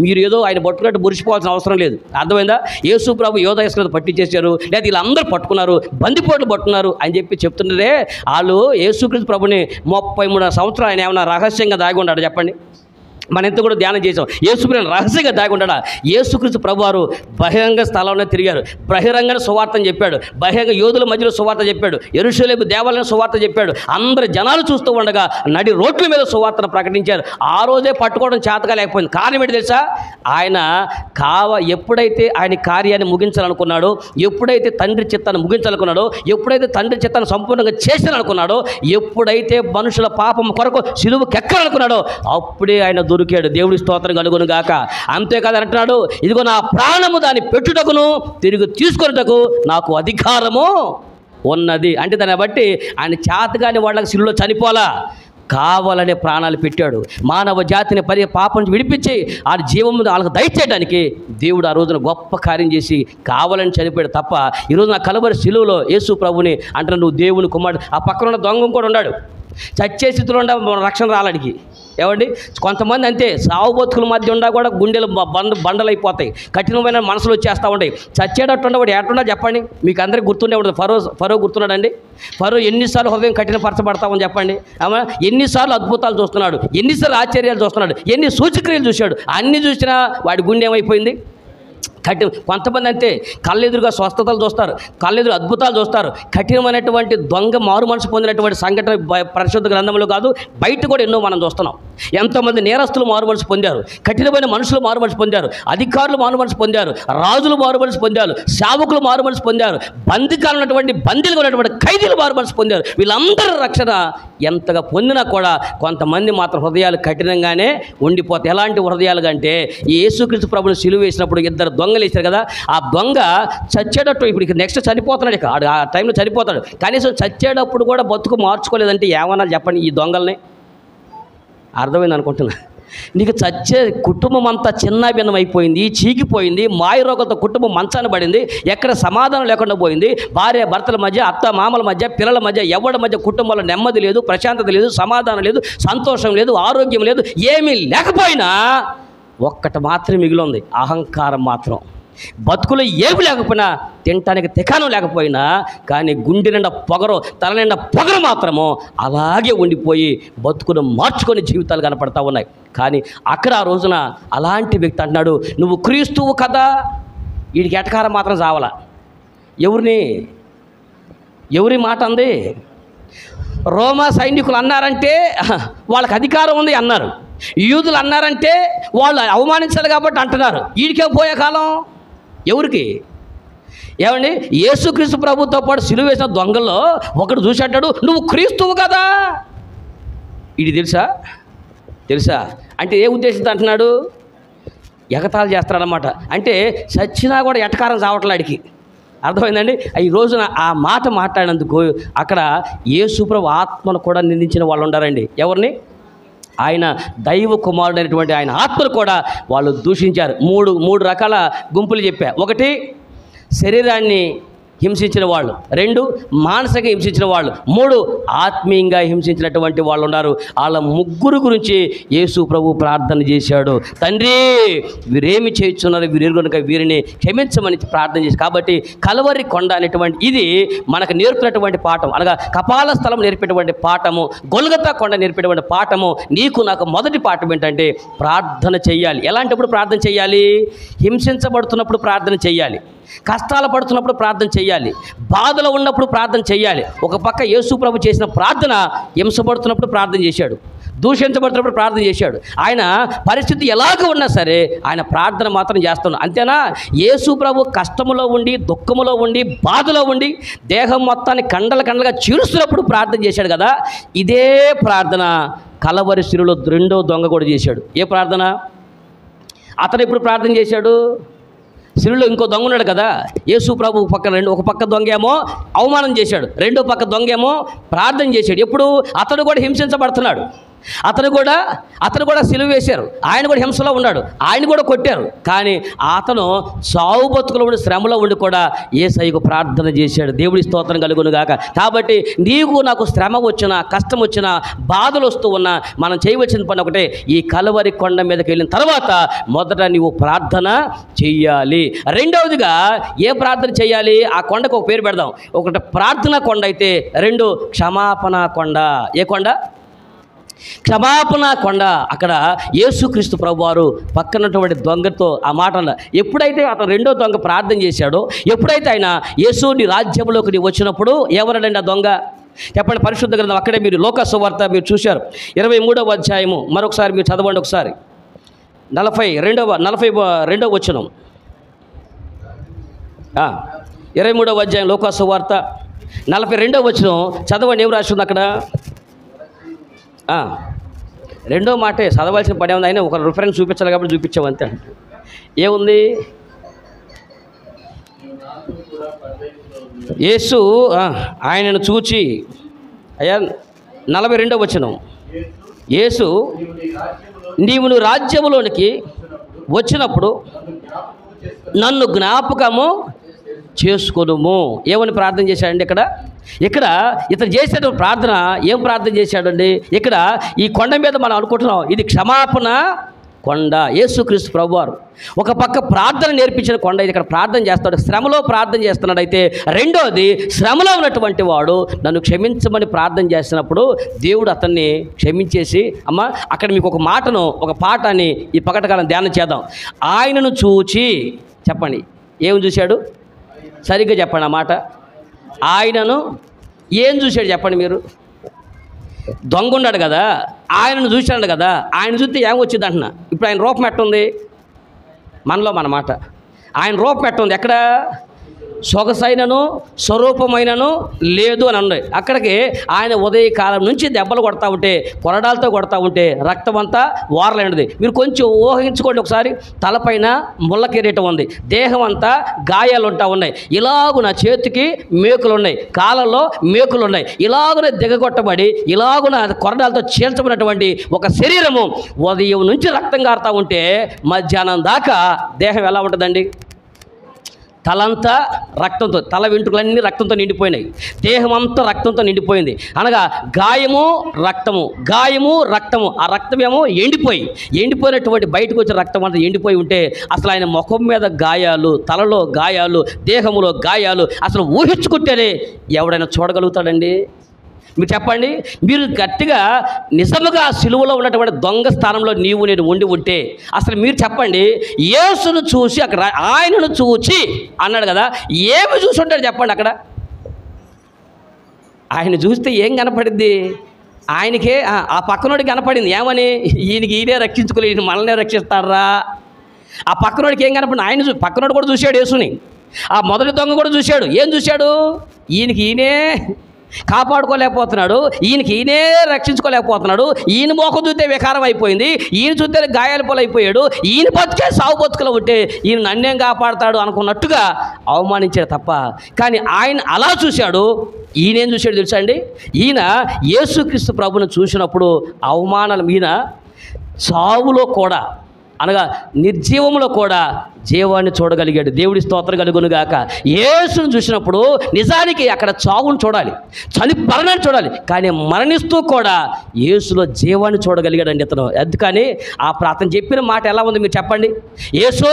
మీరు ఏదో ఆయన పట్టుకున్నట్టు మురిసిపోవాల్సిన అవసరం లేదు. అర్థమైందా? యేసు ప్రభు యోధా ఇస్కరియోతు పట్టించేశారు, లేదా వీళ్ళందరూ పట్టుకున్నారు, బందిపోట్లు పట్టుకున్నారు అని చెప్పి చెప్తున్నారే. వాళ్ళు యేసుక్రీస్తు ప్రభుని 33 సంవత్సరాలు ఆయన ఏమన్నా రహస్యంగా దాగి ఉన్నాడు చెప్పండి. మన ఎంత కూడా ధ్యానం చేసాం. యేసుప్రభుని రహస్యంగా దాగి ఉంటాడా? యేసుక్రీస్తు ప్రభు వారు బహిరంగ స్థలంలో తిరిగారు, బహిరంగ సువార్తను చెప్పాడు, బహిరంగ యోధుల మధ్యలో సువార్త చెప్పాడు, యెరూషలేము దేవాలయం సువార్త చెప్పాడు. అందరు జనాలు చూస్తూ ఉండగా నడి రోడ్ల మీద సువార్తను ప్రకటించారు. ఆ రోజే పట్టుకోవడం చేతగా లేకపోయింది. కారణం ఏంటి తెలుసా, ఆయన ఎప్పుడైతే ఆయన కార్యాన్ని ముగించాలనుకున్నాడో, ఎప్పుడైతే తండ్రి చిత్తాన్ని ముగించాలనుకున్నాడో, ఎప్పుడైతే తండ్రి చిత్తాన్ని సంపూర్ణంగా చేశాలనుకున్నాడో, ఎప్పుడైతే మనుషుల పాపం కొరకు సిలువకు ఎక్కాలనుకున్నాడో అప్పుడే ఆయన దొరికాడు. దేవుడి స్తోత్రం కలుగును గాక. అంతేకాదు అంటున్నాడు, ఇదిగో నా ప్రాణము దాన్ని పెట్టుటకును తిరిగి తీసుకొనుటకు నాకు అధికారము ఉన్నది. అంటే దాన్ని బట్టి ఆయన చేతగాని వాళ్ళకి సిలువలో చనిపోలా, కావాలనే ప్రాణాలు పెట్టాడు. మానవ జాతిని పాపం నుంచి విడిపించి ఆ జీవం వాళ్ళకి దయచేయడానికి దేవుడు ఆ రోజున గొప్ప కార్యం చేసి కావాలని చనిపోయాడు తప్ప ఈరోజు నా కలవరి సిలువలో యేసు ప్రభుని అంటున్నా నువ్వు దేవుని కుమారుడు. ఆ పక్కన ఉన్న దొంగ కూడా ఉన్నాడు, చచ్చే స్థితిలో ఉండ రక్షణ రాలడికి. ఏమండి, కొంతమంది అంతే సావు బతుకుల మధ్య ఉండా కూడా గుండెలు బండలు అయిపోతాయి, కఠినమైన మనసులు వచ్చేస్తూ ఉంటాయి. చచ్చేటట్టు ఉండవాడు ఎట్టుండా చెప్పండి, మీకు అందరికీ గుర్తుండే ఉంటుంది. ఫరో గుర్తున్నాడండి. ఫరో ఎన్నిసార్లు హృదయం కఠినపరచబడతామని చెప్పండి. ఆమె ఎన్నిసార్లు అద్భుతాలు చూస్తున్నాడు, ఎన్నిసార్లు ఆశ్చర్యాలు చూస్తున్నాడు, ఎన్ని సూచక్రియలు చూశాడు. అన్ని చూసినా వాడి గుండె ఏమైపోయింది, కొంతమంది అంతే కళ్ళెదురుగా స్వస్థతలు చూస్తారు, కళ్ళెదురు అద్భుతాలు చూస్తారు. కఠినమైనటువంటి దొంగ మారు మనసు పొందినటువంటి సంఘటన పరిశుద్ధ గ్రంథంలో కాదు బయట కూడా ఎన్నో మనం చూస్తున్నాం. ఎంతోమంది నేరస్తులు మారు మనసు పొందారు, కఠినమైన మనుషులు మారు మనసు పొందారు, అధికారులు మారు మనసు పొందారు, రాజులు మారు మనసు పొందారు, సేవకులు మారు మనసు పొందారు, బందికాలు ఉన్నటువంటి బందీలుగా ఉన్నటువంటి ఖైదీలు మారు మనసు పొందారు. వీళ్ళందరూ రక్షణ ఎంతగా పొందినా కూడా కొంతమంది మాత్రం హృదయాలు కఠినంగానే ఉండిపోతాయి. ఎలాంటి హృదయాలుగా అంటే ఈ యేసుక్రీస్తు ప్రభుని సిలువ వేసినప్పుడు 2 దొంగలు వేశారు కదా, ఆ దొంగ చచ్చేటట్టు ఇప్పుడు నెక్స్ట్ చనిపోతున్నాడు, ఇక ఆ టైంలో చనిపోతాడు. కనీసం చచ్చేటప్పుడు కూడా బతుకు మార్చుకోలేదంటే ఏమన్నా చెప్పండి ఈ దొంగల్ని. అర్థమైంది అనుకుంటున్నా. నీకు చచ్చే కుటుంబం అంతా చిన్న భిన్నం అయిపోయింది, చీకిపోయింది, మాయ రోగంతో కుటుంబం మంచాన పడింది, ఎక్కడ సమాధానం లేకుండా పోయింది. భార్య భర్తల మధ్య, అత్త మామల మధ్య, పిల్లల మధ్య, ఎవరి మధ్య కుటుంబంలో నెమ్మది లేదు, ప్రశాంతత లేదు, సమాధానం లేదు, సంతోషం లేదు, ఆరోగ్యం లేదు, ఏమీ లేకపోయినా ఒక్కటి మాత్రం మిగిలి ఉంది, అహంకారం మాత్రం. బతుకులు ఏమి లేకపోయినా, తినటానికి తికానం లేకపోయినా, కానీ గుండె నిండా పొగరు, తల నిండా పొగరు మాత్రము అలాగే ఉండిపోయి బతుకును మార్చుకొని జీవితాలు కనపడతా ఉన్నాయి. కానీ అక్కడ ఆ రోజున అలాంటి వ్యక్తి అంటున్నాడు, నువ్వు క్రీస్తువు కదా. వీడికి ఎటకారం మాత్రం చావాలా. ఎవరి మాట అంది? రోమా సైనికులు అన్నారంటే వాళ్ళకి అధికారం ఉంది అన్నారు. యూదులు అన్నారంటే వాళ్ళు అవమానించాలి కాబట్టి అంటున్నారు. వీడికే పోయే కాలం ఎవరికి? ఏమండి, యేసుక్రీస్తు ప్రభుతో పాటు సిలువ వేసిన దొంగల్లో ఒకడు చూసి అంటాడు, నువ్వు క్రీస్తువు కదా. ఇది తెలుసా అంటే ఏ ఉద్దేశంతో అంటున్నాడు? ఎగతాళి చేస్తాడనమాట. అంటే చచ్చినా కూడా ఎటకారం చావట్లే ఆడికి. అర్థమైందండి? ఈ రోజున ఆ మాట మాట్లాడినందుకు అక్కడ యేసు ప్రభు ఆత్మను కూడా నిందించిన వాళ్ళు ఉండారండి. ఎవరిని? ఆయన దైవ కుమారుడు అనేటువంటి ఆయన ఆత్మను కూడా వాళ్ళు దూషించారు. మూడు రకాల గుంపులు చెప్పా. ఒకటి, శరీరాన్ని హింసించిన వాళ్ళు. 2, మానసికంగా హింసించిన వాళ్ళు. 3, ఆత్మీయంగా హింసించినటువంటి వాళ్ళు ఉన్నారు. వాళ్ళ ముగ్గురు గురించి యేసు ప్రభు ప్రార్థన చేశాడు. తండ్రి, వీరేమి చేయుచున్నారు, వీరు కనుక వీరిని క్షమించమని ప్రార్థన చేసి. కాబట్టి కల్వరి కొండ అనేటువంటి ఇది మనకు నేర్పినటువంటి పాఠం, అనగా కపాల స్థలం నేర్పేటువంటి పాఠము, గొల్గొతా కొండ నేర్పేటువంటి పాఠము. నీకు నాకు మొదటి పాఠం ఏంటంటే ప్రార్థన చెయ్యాలి. ఎలాంటప్పుడు ప్రార్థన చెయ్యాలి? హింసించబడుతున్నప్పుడు ప్రార్థన చెయ్యాలి, కష్టాలు పడుతున్నప్పుడు ప్రార్థన చేయాలి, బాధలో ఉన్నప్పుడు ప్రార్థన చేయాలి. ఒక పక్క యేసు ప్రభు చేసిన ప్రార్థన హింసపడుతున్నప్పుడు ప్రార్థన చేశాడు, దూషించబడుతున్నప్పుడు ప్రార్థన చేశాడు. ఆయన పరిస్థితి ఎలాగ ఉన్నా సరే ఆయన ప్రార్థన మాత్రం చేస్తున్నాడు. అంతేనా? యేసు ప్రభు కష్టములో ఉండి, దుఃఖములో ఉండి, బాధలో ఉండి, దేహం మొత్తాన్ని కండలుగా చీరుస్తున్నప్పుడు ప్రార్థన చేశాడు కదా. ఇదే ప్రార్థన కలవరి శిలువలో 2వ దొంగ కూడా చేశాడు. ఏ ప్రార్థన? అతను ఎప్పుడు ప్రార్థన చేశాడు? శిలువలో ఇంకో దొంగ ఉన్నాడు కదా, యేసు ప్రభు ఒక పక్క దొంగ ఏమో అవమానం చేశాడు, రెండో పక్క దొంగ ఏమో ప్రార్థన చేశాడు. ఎప్పుడు? అతడు కూడా హింసించబడుతున్నాడు, అతను కూడా సిలువ వేశారు, ఆయన కూడా హింసలో ఉన్నాడు, ఆయన కూడా కొట్టారు. కానీ అతను సావు బతుకులో ఉండి, శ్రమలో ఉండి కూడా యేసయ్యకు ప్రార్థన చేశాడు. దేవుడి స్తోత్రం కలుగును గాక. కాబట్టి నీకు నాకు శ్రమ వచ్చినా, కష్టం వచ్చినా, బాధలు వస్తూ ఉన్నా మనం చేయవలసిన పని ఒకటే, ఈ కల్వరి కొండ మీదకి వెళ్ళిన తర్వాత మొదట నీవు ప్రార్థన చెయ్యాలి. రెండవదిగా ఏ ప్రార్థన చేయాలి? ఆ కొండకు ఒక పేరు పెడదాం. ఒకటి ప్రార్థన కొండ అయితే, 2 క్షమాపణ కొండ. ఏ కొండ? క్షమాపణ కొండ. అక్కడ యేసుక్రీస్తు ప్రభువారు పక్కనటువంటి దొంగతో ఆ మాట అన్నారు. ఎప్పుడైతే అతను రెండో దొంగ ప్రార్థన చేశాడో, ఎప్పుడైతే ఆయన యేసుని రాజ్యంలోకి వచ్చినప్పుడు ఏమన్నాడండి ఆ దొంగ? చెప్పండి. పరిశుద్ధ గ్రంథం అక్కడే మీరు లోకా సువార్త మీరు చూశారు, 23వ అధ్యాయము. మరొకసారి మీరు చదవండి ఒకసారి. 42వ వచనం. 23వ అధ్యాయం లోకా సువార్త 42వ వచనం చదవండి. ఏం రాసి ఉంది అక్కడ? రెండో మాటే చదవాల్సిన పని ఉంది. అయినా ఒక రిఫరెన్స్ చూపించాలి కాబట్టి చూపించామంతే. ఏముంది? యేసు ఆయనను చూచి, అయ్యా 42వ వచనం, యేసు నీవు రాజ్యములోనికి వచ్చినప్పుడు నన్ను జ్ఞాపకము చేసుకొనుము. ఏమని ప్రార్థన చేశాడండి ఇక్కడ ఇతను చేసేట ప్రార్థన? ఏం ప్రార్థన చేశాడండి? ఇక్కడ ఈ కొండ మీద మనం అనుకుంటున్నాం ఇది క్షమాపణ కొండ. యేసుక్రీస్తు ప్రభువారు ఒక పక్క ప్రార్థన నేర్పించిన కొండ, ఇది ఇక్కడ ప్రార్థన చేస్తాడు, శ్రమలో ప్రార్థన చేస్తున్నాడు. అయితే రెండోది, శ్రమలో ఉన్నటువంటి వాడు నన్ను క్షమించమని ప్రార్థన చేస్తున్నప్పుడు దేవుడు అతన్ని క్షమించేసి, అమ్మ అక్కడ మీకు ఒక మాటను, ఒక పాఠాన్ని ఈ పగటకాలం ధ్యానం చేద్దాం. ఆయనను చూచి, చెప్పండి ఏం చూశాడు? సరిగ్గా చెప్పండి ఆ మాట. ఆయనను ఏం చూశాడు చెప్పండి మీరు? దొంగ ఉన్నాడు కదా, ఆయనను చూశాడు కదా. ఆయన చూస్తే ఏం వచ్చింది అంటున్నా. ఇప్పుడు ఆయన రూపం ఎట్టుంది? మనలో మన మాట. ఆయన రూపం ఎట్టుంది? ఎక్కడ? సొగసైనను స్వరూపమైనను లేదు అని అన్నాడు. అక్కడికి ఆయన ఉదయకాలం నుంచి దెబ్బలు కొడతా ఉంటే, కొరడాలతో కొడతా ఉంటే రక్తం అంతా వారలేనిది. మీరు కొంచెం ఊహించుకోండి ఒకసారి. తలపైన ముళ్ళ కిరీటం ఉంది, దేహం అంతా గాయాలు ఉంటా ఉన్నాయి, ఇలాగున చేతికి మేకులు ఉన్నాయి, కాళ్ళల్లో మేకులు ఉన్నాయి, ఇలాగున దిగగొట్టబడి ఇలాగున కొరడాలతో చీల్చబడినటువంటి ఒక శరీరము ఉదయం నుంచి రక్తం కారుతూ ఉంటే మధ్యాహ్నం దాకా దేహం ఎలా ఉంటుందండి? తలంతా రక్తంతో, తల వెంట్రుకలన్నీ రక్తంతో నిండిపోయినాయి, దేహం అంతా రక్తంతో నిండిపోయింది. అనగా గాయము రక్తము, గాయము రక్తము. ఆ రక్తం ఏమో ఎండిపోయినటువంటి బయటకు వచ్చిన రక్తం అంతా ఎండిపోయి ఉంటే అసలు ఆయన ముఖం మీద గాయాలు, తలలో గాయాలు, దేహములో గాయాలు అసలు ఊహించుకుంటేనే ఎవడైనా చూడగలుగుతాడండి? మీరు చెప్పండి. మీరు గట్టిగా నిజముగా సిలువలో ఉన్నటువంటి దొంగ స్థానంలో నీవు నేను ఉండి ఉంటే అసలు మీరు చెప్పండి, యేసును చూసి అక్కడ ఆయనను చూచి అన్నాడు కదా, ఏమి చూసి ఉంటాడు చెప్పండి? అక్కడ ఆయన చూస్తే ఏం కనపడిద్ది? ఆయనకే ఆ పక్కనోడికి కనపడింది ఏమని, ఈయనే రక్షించుకోలేదు, ఈయన మనల్నే రక్షిస్తారా. ఆ పక్కనోడికి ఏం కనపడింది, ఆయన పక్కనోడు కూడా చూశాడు యేసుని. ఆ మొదటి దొంగ కూడా చూశాడు. ఏం చూశాడు, ఈయనే కాపాడుకోలేకపోతున్నాడు, ఈయనే రక్షించుకోలేకపోతున్నాడు, ఈయన మోకం చూస్తే వికారం అయిపోయింది, ఈయన చూస్తే గాయాల పాలు అయిపోయాడు, ఈయన బతికే సాగు బతుకులు ఉంటే ఈయన నన్నేం కాపాడతాడు అనుకున్నట్టుగా అవమానించాడు తప్ప. కానీ ఆయన అలా చూశాడు. ఈయనేం చూశాడు తెలుసా అండి, ఈయన యేసుక్రీస్తు ప్రభుని చూసినప్పుడు అవమానాలు, ఈయన సావులో కూడా అనగా నిర్జీవంలో కూడా జీవాన్ని చూడగలిగాడు. దేవుడి స్తోత్రం కలుగును గాక. యేసును చూసినప్పుడు నిజానికి అక్కడ చావును చూడాలి, మరణాన్ని చూడాలి, కానీ మరణిస్తూ కూడా యేసులో జీవాన్ని చూడగలిగాడండి ఇతను. అందుకని అతను చెప్పిన మాట ఎలా ఉంది మీరు చెప్పండి. యేసు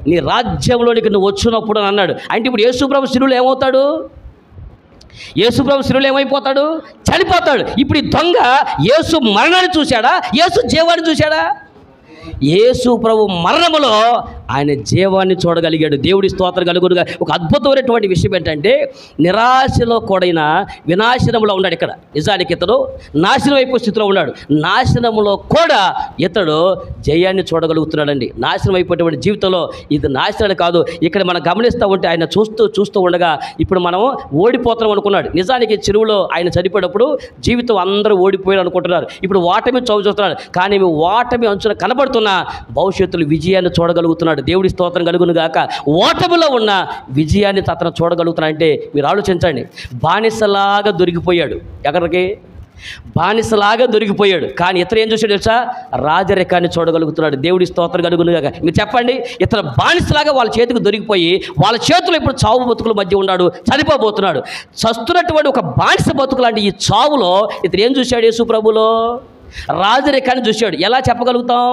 నీ రాజ్యంలోనికి నువ్వు వచ్చినప్పుడు అని అన్నాడు. అంటే ఇప్పుడు యేసు ప్రభు శిలువలో ఏమవుతాడు, యేసు ప్రభు శిలువలో ఏమైపోతాడు, చనిపోతాడు. ఇప్పుడు ఈ దొంగ యేసు మరణాన్ని చూశాడా, యేసు జీవాన్ని చూశాడా? యేసు ప్రభు మరణములో ఆయన జీవాన్ని చూడగలిగాడు. దేవుడి స్తోత్రం కలుగునుగా. ఒక అద్భుతమైనటువంటి విషయం ఏంటంటే, నిరాశలో కూడా వినాశనంలో ఉన్నాడు. ఇక్కడ నిజానికి ఇతడు నాశనం అయిపోయే స్థితిలో ఉన్నాడు. నాశనంలో కూడా ఇతడు జయాన్ని చూడగలుగుతున్నాడండి. నాశనం అయిపోయేటువంటి జీవితంలో ఇది నాశనం కాదు. ఇక్కడ మనం గమనిస్తూ ఉంటే ఆయన చూస్తూ ఉండగా ఇప్పుడు మనం ఓడిపోతున్నాం అనుకున్నాడు. నిజానికి చెరువులో ఆయన చనిపోయినప్పుడు జీవితం అందరూ ఓడిపోయారు అనుకుంటున్నారు. ఇప్పుడు ఓటమి చూస్తున్నాడు. కానీ ఓటమి అంచున కనబడుతున్న భవిష్యత్తులో విజయాన్ని చూడగలుగుతున్నాడు. దేవుడి స్తోత్రం కలుగును గాక. ఓటమిలో ఉన్న విజయాన్ని అతను చూడగలుగుతున్నాడు. అంటే మీరు ఆలోచించండి, బానిసలాగా దొరికిపోయాడు. ఎక్కడికి బానిసలాగా దొరికిపోయాడు. కానీ ఇతను ఏం చూశాడు తెలుసా, రాజరికాన్ని చూడగలుగుతున్నాడు. దేవుడి స్తోత్రం కలుగును గాక. మీరు చెప్పండి, ఇతను బానిసలాగా వాళ్ళ చేతికి దొరికిపోయి వాళ్ళ చేతిలో ఇప్పుడు చావు బతుకుల మధ్య ఉన్నాడు, చనిపోబోతున్నాడు. చస్తున్నటువంటి ఒక బానిస బతుకు లాంటి ఈ చావులో ఇతను ఏం చూశాడు, యేసు ప్రభులో రాజరికాన్ని చూశాడు. ఎలా చెప్పగలుగుతాం,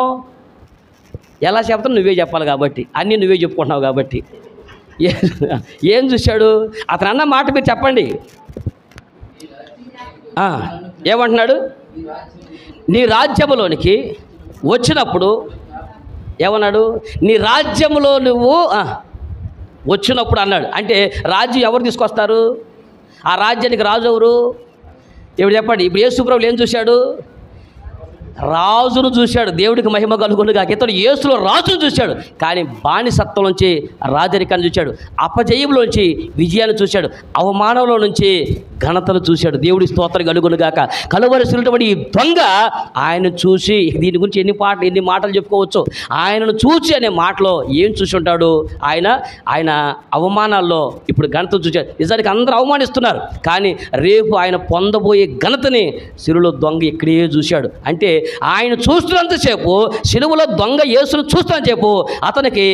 ఎలా చెప్తాం, నువ్వే చెప్పాలి కాబట్టి, అన్నీ నువ్వే చెప్పుకుంటున్నావు కాబట్టి. ఏం చూశాడు అతను అన్న మాట మీరు చెప్పండి. ఏమంటున్నాడు, నీ రాజ్యములోనికి వచ్చినప్పుడు ఏమన్నాడు, నీ రాజ్యములో నువ్వు వచ్చినప్పుడు అన్నాడు. అంటే రాజ్యం ఎవరు తీసుకొస్తారు, ఆ రాజ్యానికి రాజు ఎవరు, ఇప్పుడు చెప్పండి. ఇప్పుడు యేసు ప్రభువు ఏం చూశాడు, రాజును చూశాడు. దేవుడికి మహిమ కలుగునుగా. ఇతడు యేసులో రాజును చూశాడు. కానీ బానిసత్వం నుంచి రాజరికాన్ని చూశాడు, అపజయంలోంచి విజయాన్ని చూశాడు, అవమానంలో నుంచి ఘనతను చూశాడు. దేవుడి స్తోత్రం కలుగునుగాక. కలువరిసినటువంటి ఈ దొంగ ఆయన చూసి, దీని గురించి ఎన్ని మాటలు చెప్పుకోవచ్చు. ఆయనను చూసి అనే మాటలో ఏం చూసి ఉంటాడు, ఆయన అవమానాల్లో ఇప్పుడు ఘనతను చూశాడు. నిజానికి అందరూ అవమానిస్తున్నారు, కానీ రేపు ఆయన పొందబోయే ఘనతని శిలువలో దొంగ ఇక్కడే చూశాడు. అంటే ఆయన చూస్తున్నంతసేపు, శిలువలో దొంగ యేసును చూస్తున్నంతసేపు అతనికి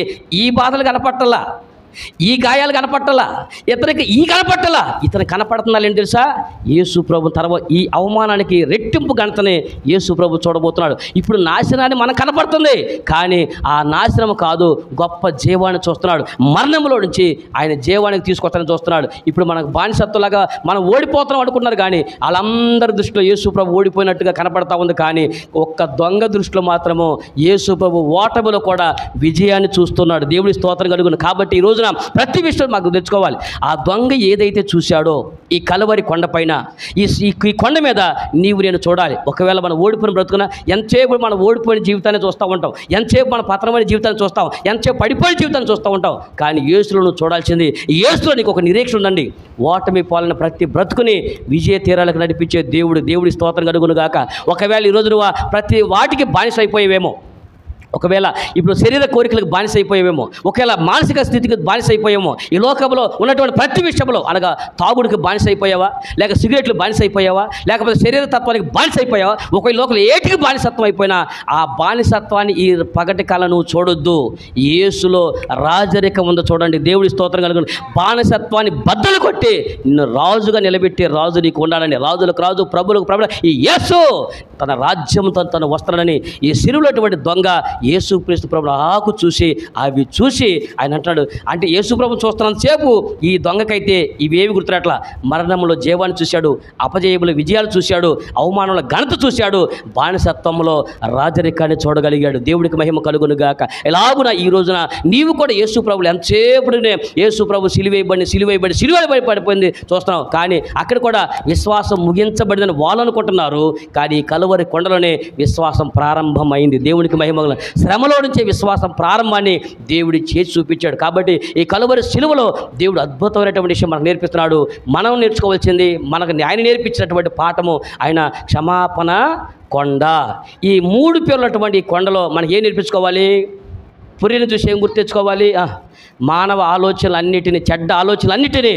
ఈ బాధలు కనపట్టలా, ఈ గాయాలు కనపట్టలా, ఇతనికి ఈ కనపట్టలా. ఇతను కనపడుతున్నారు ఏంటి తెలుసా, యేసు ప్రభు తర్వాత ఈ అవమానానికి రెట్టింపు ఘనతని యేసు ప్రభు చూడబోతున్నాడు. ఇప్పుడు నాశనాన్ని మనకు కనపడుతుంది, కానీ ఆ నాశనం కాదు, గొప్ప జీవాన్ని చూస్తున్నాడు. మరణంలో నుంచి ఆయన జీవానికి తీసుకొస్తానని చూస్తున్నాడు. ఇప్పుడు మనకు బానిసత్తులాగా మనం ఓడిపోతున్నాం అనుకున్నారు, కానీ వాళ్ళందరి దృష్టిలో యేసు ప్రభు ఓడిపోయినట్టుగా కనపడతా ఉంది. కానీ ఒక్క దొంగ దృష్టిలో మాత్రము యేసు ప్రభు ఓటమిలో కూడా విజయాన్ని చూస్తున్నాడు. దేవుడి స్తోత్రం కలుగును. కాబట్టి ఈరోజు ప్రతి విషయం మాకు తెచ్చుకోవాలి. ఆ దొంగ ఏదైతే చూశాడో ఈ కలవరి కొండపైన, ఈ కొండ మీద నీవు నేను చూడాలి. ఒకవేళ మనం ఓడిపోయిన బ్రతుకున్నా ఎంతసేపు మనం ఓడిపోయిన జీవితాన్ని చూస్తూ ఉంటాం, ఎంతసేపు మన పతనమైన జీవితాన్ని చూస్తాం, ఎంతసేపు పడిపోయిన జీవితాన్ని చూస్తూ ఉంటాం. కానీ యేసులో నువ్వు చూడాల్సింది, యేసులో నీకు ఒక నిరీక్షణ ఉందండి. ఓటమి పాలన ప్రతి బ్రతుకుని విజయ తీరాలకు నడిపించే దేవుడి స్తోత్రం కలుగును గాక. ఒకవేళ ఈరోజు నువ్వు ప్రతి వాటికి బానిస అయిపోయేవేమో, ఒకవేళ ఇప్పుడు శరీర కోరికలకు బానిస అయిపోయేవేమో, ఒకవేళ మానసిక స్థితికి బానిస అయిపోయేమో, ఈ లోకంలో ఉన్నటువంటి ప్రతి విషయంలో అనగా తాగుడికి బానిస అయిపోయావా, లేక సిగరెట్లు బానిస అయిపోయావా, లేకపోతే శరీర తత్వానికి బానిస అయిపోయావా, ఒక లోకంలో ఏటికి బానిసత్వం అయిపోయినా ఆ బానిసత్వాన్ని ఈ పగటి కాలం నువ్వు చూడొద్దు. యేసులో రాజరికం ఉందో చూడండి. దేవుడి స్తోత్రం కలుగును. బానిసత్వాన్ని బద్దలు కొట్టి నిన్ను రాజుగా నిలబెట్టే రాజు నీకు ఉండాలని, రాజులకు రాజు ప్రభులకు ప్రభు ఈ యేసు తన రాజ్యంతో తను వస్తాడని ఈ సిలువలోటువంటి దొంగ యేసుక్రీస్తు ప్రభుని ఆకు చూసి అవి చూసి ఆయన అంటాడు, అంటే యేసుప్రభు చూస్తున్నంతసేపు ఈ దొంగకైతే ఇవేవి గుర్తురాట్లా. మరణంలో జీవాన్ని చూశాడు, అపజయముల విజయాలు చూశాడు, అవమానంలో ఘనత చూశాడు, బానిసత్వంలో రాజరికాన్ని చూడగలిగాడు. దేవుడికి మహిమ కలుగునుగాక. ఎలాగున ఈ రోజున నీవు కూడా యేసుప్రభులు ఎంతసేపునే యేసుప్రభు సిలువైబడి పడిపోయింది చూస్తున్నావు. కానీ అక్కడ కూడా విశ్వాసం ముగించబడిందని వాళ్ళు అనుకుంటున్నారు. కానీ కలువరి కొండలోనే విశ్వాసం ప్రారంభమైంది. దేవునికి మహిమ. శ్రమలో నుంచే విశ్వాసం ప్రారంభాన్ని దేవుడి చేసి చూపించాడు. కాబట్టి ఈ కలువరి సిలువలో దేవుడు అద్భుతమైనటువంటి విషయం మనకు నేర్పిస్తున్నాడు. మనం నేర్చుకోవాల్సింది, మనకు ఆయన నేర్పించినటువంటి పాఠము ఆయన క్షమాపణ కొండ. ఈ 3 పేర్లటువంటి ఈ కొండలో మనకి ఏం నేర్పించుకోవాలి? పుర్రెను చూసి ఏం గుర్తించుకోవాలి? మానవ ఆలోచనలన్నిటినీ, చెడ్డ ఆలోచనలన్నిటినీ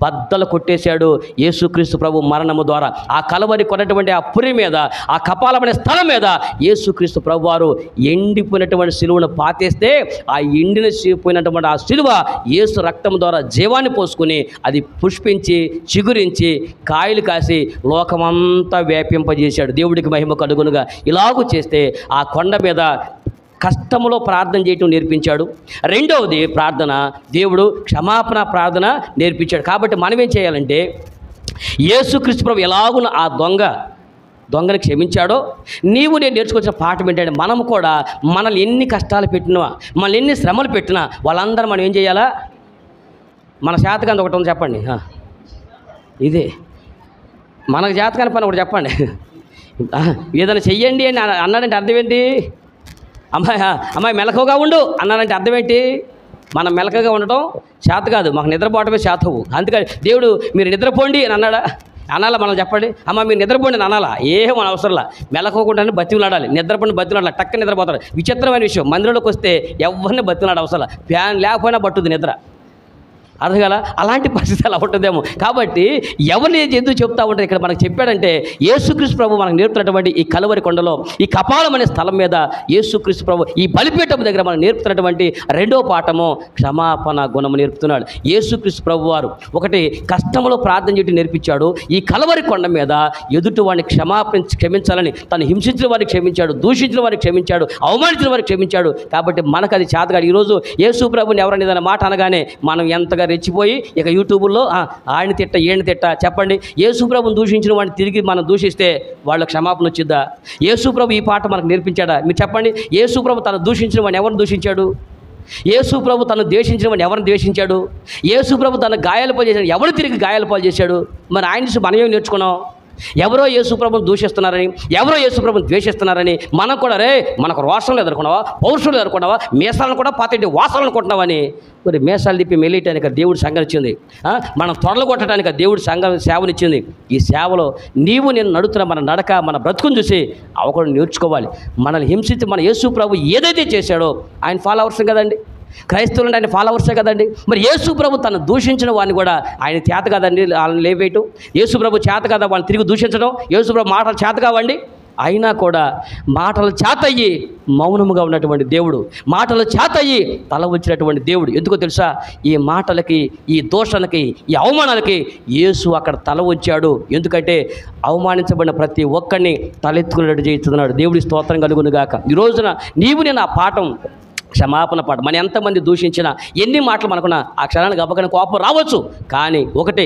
బద్దలు కొట్టేశాడు యేసుక్రీస్తు ప్రభు మరణము ద్వారా. ఆ కలవరి కొన్నటువంటి ఆ పురి మీద, ఆ కపాలమనే స్థలం మీద యేసుక్రీస్తు ప్రభు వారు ఎండిపోయినటువంటి సిలువను పాతేస్తే ఆ ఎండిపోయినటువంటి ఆ సిలువ యేసు రక్తం ద్వారా జీవాన్ని పోసుకుని అది పుష్పించి చిగురించి కాయలు కాసి లోకమంతా వ్యాపింపజేశాడు. దేవుడికి మహిమ కలుగునుగా. ఇలాగూ చేస్తే ఆ కొండ మీద కష్టములో ప్రార్థన చేయటం నేర్పించాడు. రెండవది ప్రార్థన, దేవుడు క్షమాపణ ప్రార్థన నేర్పించాడు. కాబట్టి మనం ఏం చేయాలంటే, యేసుక్రీస్తు ప్రభు ఎలాగున ఆ దొంగని క్షమించాడో నీవు నేను నేర్చుకొచ్చిన పాఠం ఏంటంటే, మనం కూడా మనల్ని ఎన్ని కష్టాలు పెట్టినా, మనల్ని ఎన్ని శ్రమలు పెట్టినా వాళ్ళందరూ మనం ఏం చేయాలా? మన శాతకాన్ని ఒకటి ఉంది చెప్పండి. ఇదే మనకు జాతకాని పని ఒకటి చెప్పండి. ఏదైనా చెయ్యండి అని అన్నాడంటే అర్థం ఏంటి? అమ్మాయి మెలకుగా ఉండు అన్నానంటే అర్థం ఏంటి? మనం మెలకగా ఉండటం చేత కాదు, మాకు నిద్రపోవటమే చేతవు. అందుకని దేవుడు మీరు నిద్రపోండి అని అనాలా? మనం చెప్పండి, అమ్మ మీరు నిద్రపోండి అని అనాలా? ఏం మన అవసరంలా. మెలకోకుండానే బతిమలాడాలి, నిద్రపోండి బతిమలాడాలి, టక్క నిద్రపోతాడు. విచిత్రమైన విషయం, మందిరంలోకి వస్తే ఎవరిని బతిమలాడ అవసరం, ఫ్యాన్ లేకపోయినా పట్టుద్ది నిద్ర. అర్థం కదా? అలాంటి పరిస్థితి అలా ఉంటుందేమో. కాబట్టి ఎవరిని ఎందుకు చెప్తా ఉంటారు ఇక్కడ మనకు చెప్పాడంటే, యేసుక్రీస్తు ప్రభు మనకు నేర్పుతున్నటువంటి ఈ కలువరి కొండలో, ఈ కపాలం అనే స్థలం మీద యేసుక్రీస్తు ప్రభు ఈ బలిపీఠం దగ్గర మనకు నేర్పుతున్నటువంటి రెండో పాఠము క్షమాపణ గుణము నేర్పుతున్నాడు. యేసుక్రీస్తు ప్రభు వారు ఒకటి కష్టంలో ప్రార్థన చేయడం నేర్పించాడు. ఈ కలువరి కొండ మీద ఎదుటి వాడిని క్షమించాలని, తను హింసించిన వారికి క్షమించాడు, దూషించిన వారికి క్షమించాడు, అవమానించిన వారికి క్షమించాడు. కాబట్టి మనకు అది చేతగాడు. ఈరోజు యేసు ప్రభుని ఎవరైనా ఏదైనా మాట అనగానే మనం ఎంతగా రెచ్చిపోయి ఇక యూట్యూబుల్లో ఆయన తిట్ట ఈయన తిట్ట చెప్పండి. యేసు ప్రభుని దూషించిన వాడిని తిరిగి మనం దూషిస్తే వాళ్ళ క్షమాపణ వచ్చిద్దా? యేసు ప్రభు ఈ పాట మనకు నేర్పించాడా? మీరు చెప్పండి. యేసు ప్రభు తను దూషించిన వాడిని ఎవరిని దూషించాడు? యేసు ప్రభు తను ద్వేషించిన వాడిని ఎవరిని ద్వేషించాడు? యేసు ప్రభు తను గాయాల పాలు చేశాడు, ఎవరు తిరిగి గాయాల పాలు చేశాడు? మరి ఆయన నుంచి మనం ఏం నేర్చుకున్నాం? ఎవరో యేసుప్రభుని దూషిస్తున్నారని, ఎవరో యేసుప్రభుని ద్వేషిస్తున్నారని మనం కూడా మనకు రోషంలో ఎదుర్కొన్నావా, పౌరుషంలో ఎదుర్కొన్నావా, మీసాలను కూడా పాతేటి వాసనలు అనుకుంటున్నావని. మరి మీసాలు తిప్పి మెల్లియటానికి దేవుడు సంఘం ఇచ్చింది, మనం తొడలు కొట్టడానికి దేవుడు సంఘం సేవనిచ్చింది. ఈ సేవలో నీవు నేను నడుతున్న మన నడక, మన బ్రతుకుని చూసి అవకుండా నేర్చుకోవాలి. మనల్ని హింసించి మన యేసు ప్రభు ఏదైతే చేశాడో ఆయన ఫాలోవర్స్ కదండి, క్రైస్తవులు ఆయన ఫాలోవర్సే కదండి. మరి యేసు ప్రభు తను దూషించిన వాడిని కూడా ఆయన చేత కదండి వాళ్ళని లేవేయటం. యేసు ప్రభు చేత కదా వాళ్ళని తిరిగి దూషించడం. యేసు ప్రభు మాటలు చేత కావండి. అయినా కూడా మాటలు చేతయ్యి మౌనముగా ఉన్నటువంటి దేవుడు, మాటలు చేతయ్యి తల వచ్చినటువంటి దేవుడు. ఎందుకో తెలుసా? ఈ మాటలకి, ఈ దోషణకి, ఈ అవమానాలకి యేసు అక్కడ తల వచ్చాడు. ఎందుకంటే అవమానించబడిన ప్రతి ఒక్కరిని తలెత్తుకునేటట్టు చేస్తున్నాడు. దేవుడి స్తోత్రం కలుగును గాక. ఈ రోజున నీవు నేను ఆ పాఠం, క్షమాపణ పాఠం. మన ఎంతమంది దూషించినా, ఎన్ని మాటలు మనకున్నా ఆ క్షణానికి గబకన కోపం రావచ్చు. కానీ ఒకటే,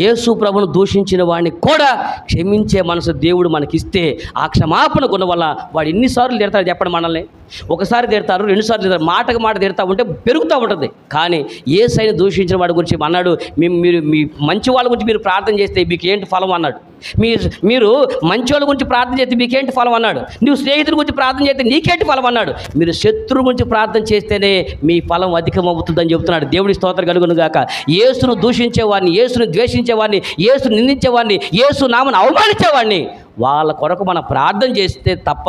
యేసు ప్రభును దూషించిన వాడిని కూడా క్షమించే మనసు దేవుడు మనకిస్తే ఆ క్షమాపణ గుణ వల్ల వాడు ఎన్నిసార్లు తిడతాడు చెప్పండి మనల్ని? ఒకసారి తిడతారు, రెండుసార్లు తిడతారు, మాటకు మాట తిడతా ఉంటే పెరుగుతూ ఉంటుంది. కానీ యేసయ్యను దూషించిన వాడి గురించి అన్నాడు, మీరు మీ మంచి వాళ్ళ గురించి మీరు ప్రార్థన చేస్తే మీకు ఏంటి ఫలం అన్నాడు. మీరు మంచి వాళ్ళ గురించి ప్రార్థన చేస్తే మీకేంటి ఫలం అన్నాడు. నువ్వు స్నేహితుల గురించి ప్రార్థన చేస్తే నీకేంటి ఫలం అన్నాడు. మీరు శత్రువు గురించి ప్రార్థన చేస్తేనే మీ ఫలం అధికమవుతుందని చెబుతున్నాడు. దేవుడి స్తోత్రం కలుగును గాక. యేసును దూషించేవాడిని, యేసును ద్వేషించేవాడిని, యేసును నిందించేవాడిని, యేసు నామను అవమానించేవాడిని వాళ్ళ కొరకు మనం ప్రార్థన చేస్తే తప్ప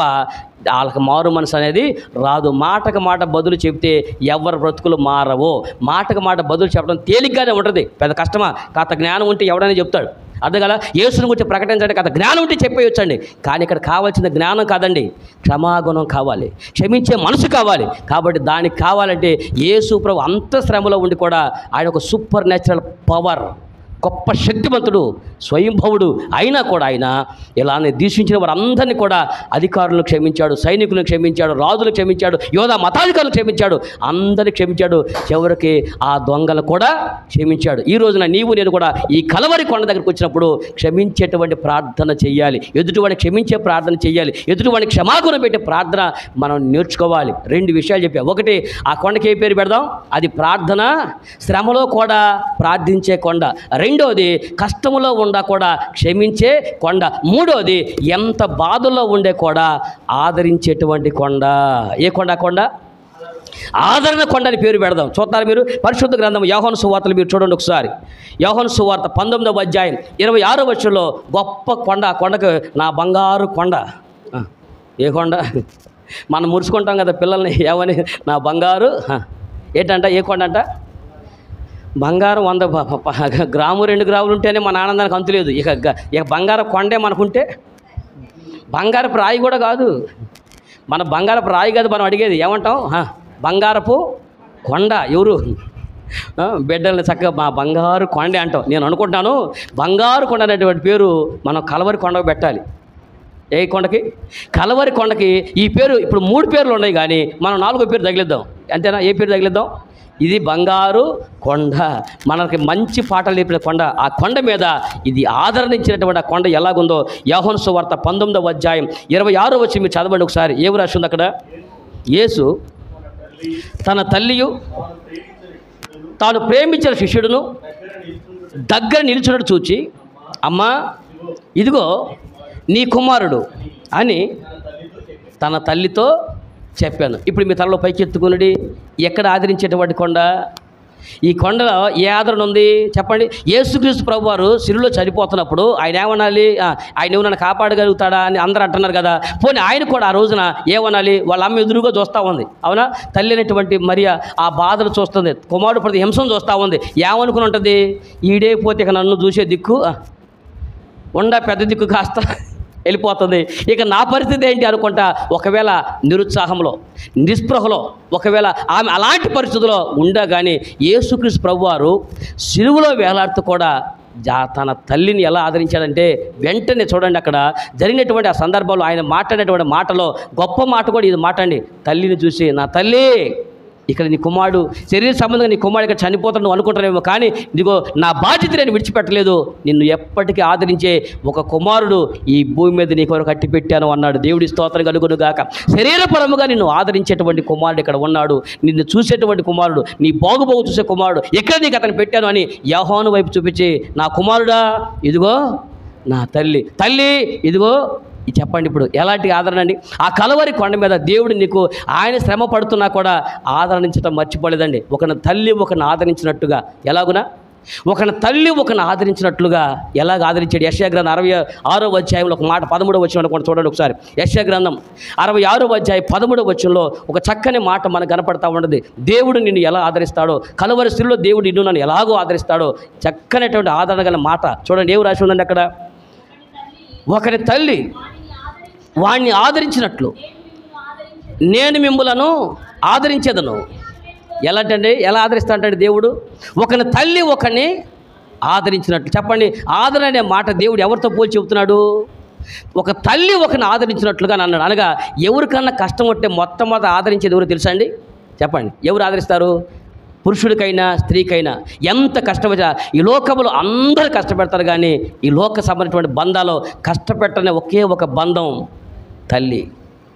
వాళ్ళకి మారు మనసు అనేది రాదు. మాటకు మాట బదులు చెబితే ఎవరి బ్రతుకులు మారవో. మాటకు మాట బదులు చెప్పడం తేలిగ్గానే ఉంటుంది, పెద్ద కష్టమా? కాస్త జ్ఞానం ఉంటే ఎవడైనా చెప్తాడు. అర్థం కదా? యేసుని గురించి ప్రకటించండి, కాస్త జ్ఞానం ఉంటే చెప్పేయొచ్చండి. కానీ ఇక్కడ కావాల్సిన జ్ఞానం కాదండి, క్షమాగుణం కావాలి, క్షమించే మనసు కావాలి. కాబట్టి దానికి కావాలంటే యేసు ప్రభు అంత శ్రమలో ఉండి కూడా ఆయన ఒక సూపర్ న్యాచురల్ పవర్, గొప్ప శక్తివంతుడు, స్వయంభవుడు అయినా కూడా ఆయన ఇలానే దూషించిన వారందరినీ కూడా అధికారులను క్షమించాడు, సైనికులను క్షమించాడు, రాజులను క్షమించాడు, యోధా మతాధికారులను క్షమించాడు, అందరిని క్షమించాడు. చివరికి ఆ దొంగలు కూడా క్షమించాడు. ఈ రోజున నీవు నేను కూడా ఈ కలవరి కొండ దగ్గరికి వచ్చినప్పుడు క్షమించేటువంటి ప్రార్థన చేయాలి, ఎదుటివాడిని క్షమించే ప్రార్థన చేయాలి, ఎదుటివాడిని క్షమాగుణ పెట్టే ప్రార్థన మనం నేర్చుకోవాలి. 2 విషయాలు చెప్పా. ఒకటి, ఆ కొండకి ఏ పేరు పెడదాం? అది ప్రార్థన, శ్రమలో కూడా ప్రార్థించే కొండ. రెండోది, కష్టములో ఉండా కూడా క్షమించే కొండ. మూడోది, ఎంత బాధల్లో ఉండే కూడా ఆదరించేటువంటి కొండ. ఏ కొండ? కొండ ఆదరణ కొండ అని పేరు పెడదాం. చూస్తారు మీరు పరిశుద్ధ గ్రంథం యోహాను సువార్తలు మీరు చూడండి ఒకసారి. యోహాను సువార్త 19వ అధ్యాయం 26వ వచనంలో గొప్ప కొండ, ఆ కొండకు నా బంగారు కొండ. ఏ కొండ? మనం మురుచుకుంటాం కదా పిల్లల్ని, ఏమని? నా బంగారు ఏంటంట? ఏ కొండ అంట? బంగారం 100 గ్రాము 2 గ్రాములు ఉంటేనే మన ఆనందానికి అంతులేదు. ఇక బంగారం కొండే మనకుంటే, బంగారపు రాయి కూడా కాదు, మన బంగారపు రాయి కాదు మనం అడిగేది, ఏమంటాం? బంగారపు కొండ. ఎవరు? బిడ్డల్ని చక్కగా మా బంగారు కొండే అంటాం. నేను అనుకుంటాను బంగారు కొండ అనేటువంటి పేరు మనం కలవరి కొండకు పెట్టాలి. ఏ కొండకి? కలవరి కొండకి. ఈ పేరు ఇప్పుడు 3 పేర్లు ఉన్నాయి, కానీ మనం 4వ పేరు తగిలిద్దాం. అంతేనా? ఏ పేరు తగిలిద్దాం? ఇది బంగారు కొండ, మనకి మంచి పాటలు నేర్పిన కొండ. ఆ కొండ మీద ఇది ఆదరణించినటువంటి ఆ కొండ ఎలాగుందో యోహాను సువార్త 19వ అధ్యాయం 26వ వచనం మీరు చదవండి ఒకసారి. ఏమి రాసి ఉంది అక్కడ? యేసు తన తల్లియు తాను ప్రేమించిన శిష్యుడును దగ్గర నిలిచినట్టు చూచి, అమ్మా ఇదిగో నీ కుమారుడు అని తన తల్లితో చెప్పాను. ఇప్పుడు మీ తలలో పైకి ఎత్తుకున్నది ఎక్కడ ఆదరించేటువంటి కొండ? ఈ కొండలో ఏ ఆదరణ ఉంది చెప్పండి? యేసుక్రీస్తు ప్రభువారు శిలువలో చనిపోతున్నప్పుడు ఆయన ఏమనాలి? ఆయన ఏమన్నా కాపాడగలుగుతాడా అని అందరూ అంటున్నారు కదా. పోనీ ఆయన కూడా ఆ రోజున ఏమనాలి? వాళ్ళ అమ్మ ఎదురుగా చూస్తూ ఉంది, అవునా? తల్లి అనేటువంటి మరియ ఆ బాధలు చూస్తుంది, కుమారుడు ప్రతి హింసను చూస్తూ ఉంది. ఏమనుకుని ఉంటుంది? ఈడే పోతే ఇక నన్ను చూసే దిక్కు పెద్ద దిక్కు కాస్త వెళ్ళిపోతుంది, ఇక నా పరిస్థితి ఏంటి అనుకుంటా ఒకవేళ నిరుత్సాహంలో, నిస్పృహలో, ఒకవేళ ఆమె అలాంటి పరిస్థితుల్లో ఉండగానే యేసుక్రీస్తు ప్రభువారు సిలువలో వేలాడుతూ కూడా తన తల్లిని ఎలా ఆదరించాడంటే, వెంటనే చూడండి అక్కడ జరిగినటువంటి ఆ సందర్భంలో ఆయన మాట్లాడేటువంటి మాటలో గొప్ప మాట కూడా ఇది మాట అండి. తల్లిని చూసి, నా తల్లి, ఇక్కడ నీ కుమారుడు శరీర సంబంధంగా నీ కుమారుడు ఇక్కడ చనిపోతాడు నువ్వు అనుకుంటానేమో, కానీ ఇదిగో నా బాధ్యత నేను విడిచిపెట్టలేదు, నిన్ను ఎప్పటికీ ఆదరించే ఒక కుమారుడు ఈ భూమి మీద నీ కొరకు కట్టి పెట్టాను అన్నాడు. దేవుడి స్తోత్రం కలుగును గాక. శరీరపరముగా నిన్ను ఆదరించేటువంటి కుమారుడు ఇక్కడ ఉన్నాడు, నిన్ను చూసేటువంటి కుమారుడు, నీ బాగుబాగు చూసే కుమారుడు ఎక్కడ నీకు అతను పెట్టాను అని యోహాను వైపు చూపించి, నా కుమారుడా ఇదిగో నా తల్లి, తల్లి ఇదిగో. చెప్పండి ఇప్పుడు ఎలాంటి ఆదరణ అండి? ఆ కలవరి కొండ మీద దేవుడు నీకు ఆయన శ్రమ పడుతున్నా కూడా ఆదరించడం మర్చిపోలేదండి. ఒకని తల్లి ఒకరిని ఆదరించినట్టుగా, ఎలాగునా ఒకని తల్లి ఒకరిని ఆదరించినట్లుగా ఎలాగ ఆదరించాడు? యెషయా గ్రంథం 66వ అధ్యాయంలో ఒక మాట 13వ వచనం కూడా చూడండి ఒకసారి. యెషయా గ్రంథం 66వ అధ్యాయం 13వ వచనంలో ఒక చక్కని మాట మనకు కనపడతా ఉన్నది. దేవుడు నిన్ను ఎలా ఆదరిస్తాడో, కలవరి స్థితిలో దేవుడు నిన్ను నన్ను ఎలాగో ఆదరిస్తాడో చక్కనటువంటి ఆదరణ గల మాట చూడండి. ఏమి రాసి ఉందండి అక్కడ? ఒకరి తల్లి వాణ్ణి ఆదరించినట్లు నేను మిమ్ములను ఆదరించేదను. ఎలాంటండి? ఎలా ఆదరిస్తా అంటాడు దేవుడు? ఒకని తల్లి ఒకరిని ఆదరించినట్లు. చెప్పండి, ఆదరణ అనే మాట దేవుడు ఎవరితో పోల్చి చెబుతున్నాడు? ఒక తల్లి ఒకరిని ఆదరించినట్లుగా అన్నాడు. అనగా ఎవరికన్నా కష్టం ఉంటే మొట్టమొదట ఆదరించేది ఎవరు తెలుసా అండి? చెప్పండి, ఎవరు ఆదరిస్తారు? పురుషుడికైనా స్త్రీకైనా ఎంత కష్టపడా, ఈ లోకంలో అందరూ కష్టపెడతారు, కానీ ఈ లోక సంబంధించిన బంధాలు కష్టపెట్టనే ఒకే ఒక బంధం తల్లి.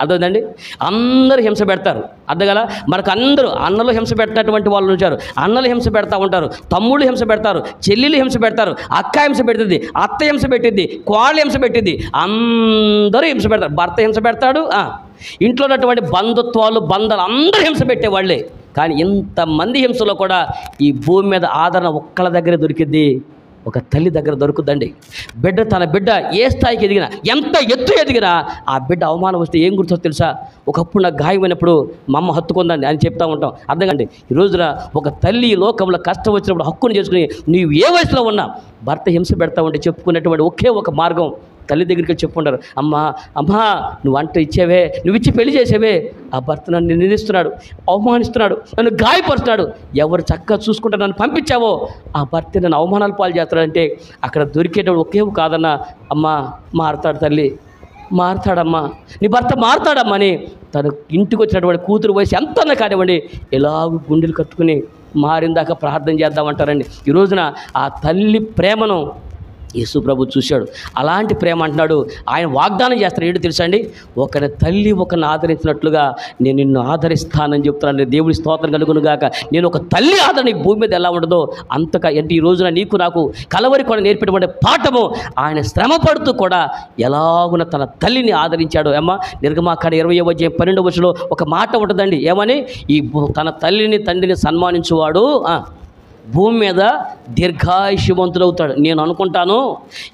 అర్థమైందండి? అందరూ హింస పెడతారు, అర్థగల మనకు అందరూ అన్నలు హింస పెట్టినటువంటి వాళ్ళు ఉంచారు, అన్నలు హింస పెడతా ఉంటారు, తమ్ముళ్ళు హింస పెడతారు, చెల్లెలు హింస పెడతారు, అక్క హింస పెడుతుంది, అత్త హింస పెట్టిద్ది, కోళ్ళ హింస పెట్టిద్ది, అందరూ హింస పెడతారు. భర్త హింస పెడతాడు, ఇంట్లో ఉన్నటువంటి బంధుత్వాలు బంధాలు అందరూ హింస పెట్టేవాళ్ళే. కానీ ఇంతమంది హింసలో కూడా ఈ భూమి మీద ఆదరణ ఒక్కళ్ళ దగ్గర దొరికిద్ది, ఒక తల్లి దగ్గర దొరుకుతుందండి. తన బిడ్డ ఏ స్థాయికి ఎదిగినా, ఎంత ఎత్తు ఎదిగినా ఆ బిడ్డ అవమానం వస్తే ఏం గుర్తుందో తెలుసా? ఒకప్పుడు నాకు గాయమైనప్పుడు మా అమ్మ హత్తుకుందని అని చెప్తా ఉంటాం. అర్థం కండి, ఈ రోజున ఒక తల్లి ఈ లోకంలో కష్టం వచ్చినప్పుడు హక్కును చేసుకుని నీవు ఏ వయసులో ఉన్నా భర్త హింస పెడతా ఉంటే చెప్పుకునేటువంటి ఒకే ఒక మార్గం తల్లి దగ్గరికి చెప్పుకుంటారు, అమ్మా అమ్మా నువ్వు వంట ఇచ్చేవే, నువ్వు ఇచ్చి పెళ్లి చేసేవే, ఆ భర్త నన్ను నిందిస్తున్నాడు, అవమానిస్తున్నాడు, నన్ను గాయపరుస్తున్నాడు, ఎవరు చక్కగా చూసుకుంటారు నన్ను పంపించావో ఆ భర్త నన్ను అవమానాలు పాలు చేస్తాడంటే అక్కడ దొరికేటప్పుడు ఒకే కాదన్నా, అమ్మా మారుతాడు తల్లి, మారుతాడమ్మా, నీ భర్త మారుతాడమ్మా అని తను ఇంటికి వచ్చినటువంటి కూతురు వయసు ఎంతన్నా కానివ్వండి ఎలాగూ గుండెలు కట్టుకుని మారిందాక ప్రార్థన చేద్దామంటారండి. ఈ రోజున ఆ తల్లి ప్రేమను యేసు ప్రభు చూశాడు. అలాంటి ప్రేమ అంటున్నాడు, ఆయన వాగ్దానం చేస్తాడు. ఏంటో తెలుసా అండి, ఒకరి తల్లి ఒకరిని ఆదరించినట్లుగా నేను నిన్ను ఆదరిస్తానని చెప్తున్నాను. దేవుడి స్తోత్రం కలుగును గాక. నేను ఒక తల్లి ఆదరణ ఈ భూమి మీద ఎలా ఉండదో అంతగా అంటే ఈ రోజున నీకు నాకు కలవరి కూడా నేర్పేటువంటి పాఠము ఆయన శ్రమ పడుతూ కూడా ఎలాగున తన తల్లిని ఆదరించాడు. అమ్మ నిర్గమాకాండ 20:12 ఒక మాట ఉంటుందండి, ఏమని, తన తల్లిని తండ్రిని సన్మానించువాడు భూమి మీద దీర్ఘాయుష్యవంతుడవుతాడు. నేను అనుకుంటాను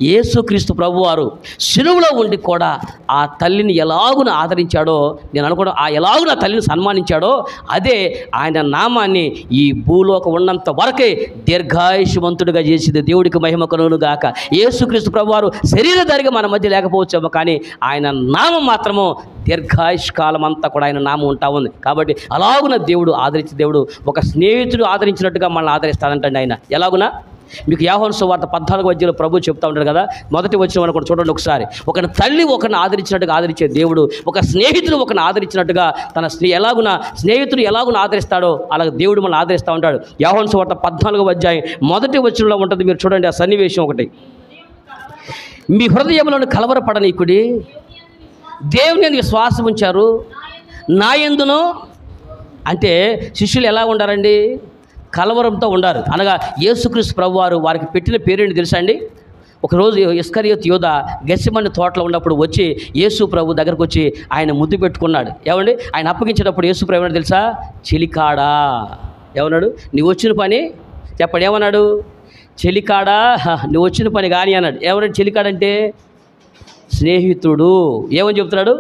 యేసుక్రీస్తు ప్రభువారు శిలువలో ఉండి కూడా ఆ తల్లిని ఎలాగున ఆదరించాడో, నేను అనుకోవడం ఆ ఎలాగున ఆ తల్లిని సన్మానించాడో అదే ఆయన నామాన్ని ఈ భూలోకం ఉన్నంత వరకే దీర్ఘాయుష్యవంతుడిగా చేసింది. దేవుడికి మహిమ కలుగును గాక. యేసుక్రీస్తు ప్రభువారు శరీరధారిగా మన మధ్య లేకపోవచ్చేమో, కానీ ఆయన నామం మాత్రము దీర్ఘాయుష్కాలం అంతా కూడా ఆయన నామం ఉంటా ఉంది. కాబట్టి అలాగున దేవుడు ఆదరించే దేవుడు ఒక స్నేహితుడు ఆదరించినట్టుగా మనల్ని ఆదరిస్తాడంటండి ఆయన. ఎలాగునా మీకు యోహాను సువార్త 14 ప్రభు చెప్తా ఉంటాడు కదా, మొదటి వచ్చిన మనం కూడా చూడండి ఒకసారి. ఒక తల్లి ఒకరిని ఆదరించినట్టుగా ఆదరించే దేవుడు ఒక స్నేహితుడు ఒకరిని ఆదరించినట్టుగా తన ఎలాగున స్నేహితుడు ఎలాగున ఆదరిస్తాడో అలాగే దేవుడు మనల్ని ఆదరిస్తూ ఉంటాడు. యోహాను సువార్త 14 మొదటి వచనంలో ఉంటుంది. మీరు చూడండి ఆ సన్నివేశం ఒకటి. మీ హృదయంలోని కలవరపడనీకుడి, దేవుని యందు విశ్వాసం ఉంచారు, నా యందును. అంటే శిష్యులు ఎలా ఉండారండి, కలవరంతో ఉండారు. అనగా యేసుక్రీస్తు ప్రభువారు వారికి పెట్టిన పేరేంటి తెలుసా అండి. ఒకరోజు ఇస్కరియోతు యూదా గెత్సెమనే తోటలో ఉన్నప్పుడు వచ్చి యేసు ప్రభు దగ్గరకు వచ్చి ఆయన ముద్దు పెట్టుకున్నాడు. ఏమండి ఆయన అప్పగించేటప్పుడు యేసు ప్రభు ఏమన్నాడు తెలుసా, చెలికాడా. ఏమన్నాడు, నువ్వు వచ్చిన పని చెప్పండి. ఏమన్నాడు, చెలికాడా నువ్వు వచ్చిన పని కానీ అన్నాడు. ఏమన్నాడు, చెలికాడంటే స్నేహితుడు. ఏమని చెప్తున్నాడు,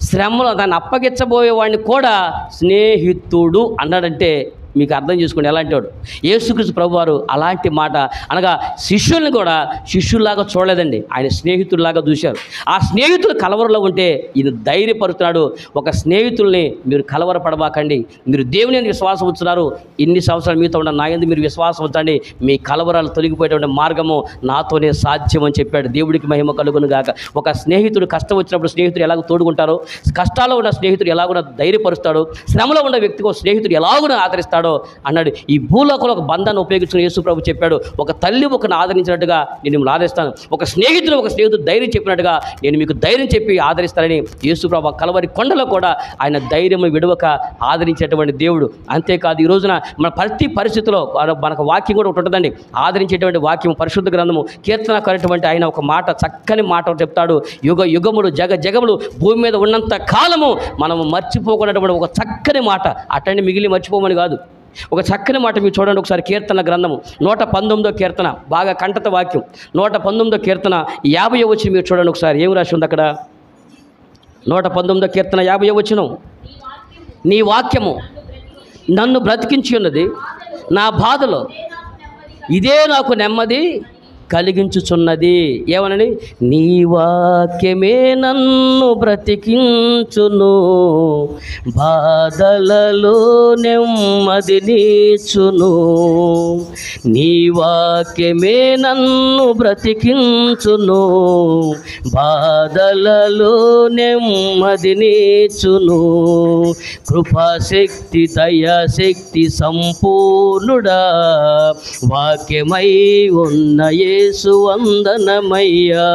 శ్రమలో దాన్ని అప్పగించబోయేవాడిని కూడా స్నేహితుడు అన్నాడంటే మీకు అర్థం చేసుకోండి ఎలాంటి వాడు. యేసుక్రీస్తు ప్రభువారు అలాంటి మాట అనగా శిష్యుల్ని కూడా శిష్యుల్లాగా చూడలేదండి, ఆయన స్నేహితుల్లాగా చూశారు. ఆ స్నేహితులు కలవరలో ఉంటే ఈయన ధైర్యపరుస్తున్నాడు, ఒక స్నేహితుల్ని మీరు కలవరపడబాకండి, మీరు దేవుని యందు విశ్వాసం ఉంచున్నారు, ఇన్ని సంవత్సరాలు మీతో ఉన్న నా యందు మీరు విశ్వాసం ఉంచండి, మీ కలవరాలు తొలగిపోయేటువంటి మార్గము నాతోనే సాధ్యం అని చెప్పాడు. దేవుడికి మహిమ కలుగును గాక. ఒక స్నేహితుడు కష్టం వచ్చినప్పుడు స్నేహితుడు ఎలాగో తోడుకుంటారో, కష్టాల్లో ఉన్న స్నేహితుడు ఎలాగున ధైర్యపరుస్తాడు, శ్రమలో ఉన్న వ్యక్తికి స్నేహితుడు ఎలాగున ఆదరిస్తాడు అన్నాడు. ఈ భూలోకంలో ఒక బంధాన్ని ఉపయోగించుకుని యేసు ప్రభు చెప్పాడు, ఒక తల్లి ఒకరిని ఆదరించినట్టుగా నేను మిమ్మల్ని ఆదరిస్తాను, ఒక స్నేహితుడు ధైర్యం చెప్పినట్టుగా నేను మీకు ధైర్యం చెప్పి ఆదరిస్తానని యేసు ప్రభు కలవరి కొండలో కూడా ఆయన ధైర్యం విడవక ఆదరించేటువంటి దేవుడు. అంతేకాదు ఈ రోజున మన ప్రతి పరిస్థితిలో మనకు వాక్యం కూడా ఒకటి ఉంటుందండి, ఆదరించేటువంటి వాక్యం పరిశుద్ధ గ్రంథము కీర్తనకారటువంటి ఆయన ఒక మాట చక్కని మాట చెప్తాడు. యుగములు జగములు భూమి మీద ఉన్నంత కాలము మనము మర్చిపోకున్నటువంటి ఒక చక్కని మాట, అట్టండి మిగిలి మర్చిపోమని కాదు, ఒక చక్కని మాట మీరు చూడండి ఒకసారి. కీర్తన గ్రంథము 119 కీర్తన, బాగా కంటత వాక్యం, 119 కీర్తన 50 వచనం మీరు చూడండి ఒకసారి. ఏం రాసి ఉంది అక్కడ, 119 కీర్తన 50 వచనం, నీ వాక్యము నన్ను బ్రతికించి ఉన్నది, నా బాధలో ఇదే నాకు నెమ్మది కలిగించుచున్నది. ఏమనని, నీ వాక్యమే నన్ను బ్రతికించును, బాధలలో నెమ్మదినిచ్చును, నీ వాక్యమే నన్ను బ్రతికించును, బాధలలో నెమ్మదినిచ్చును, కృపాశక్తి దయాశక్తి సంపూర్ణుడా, వాక్యమై ఉన్న యేసు వందనమయ్యా,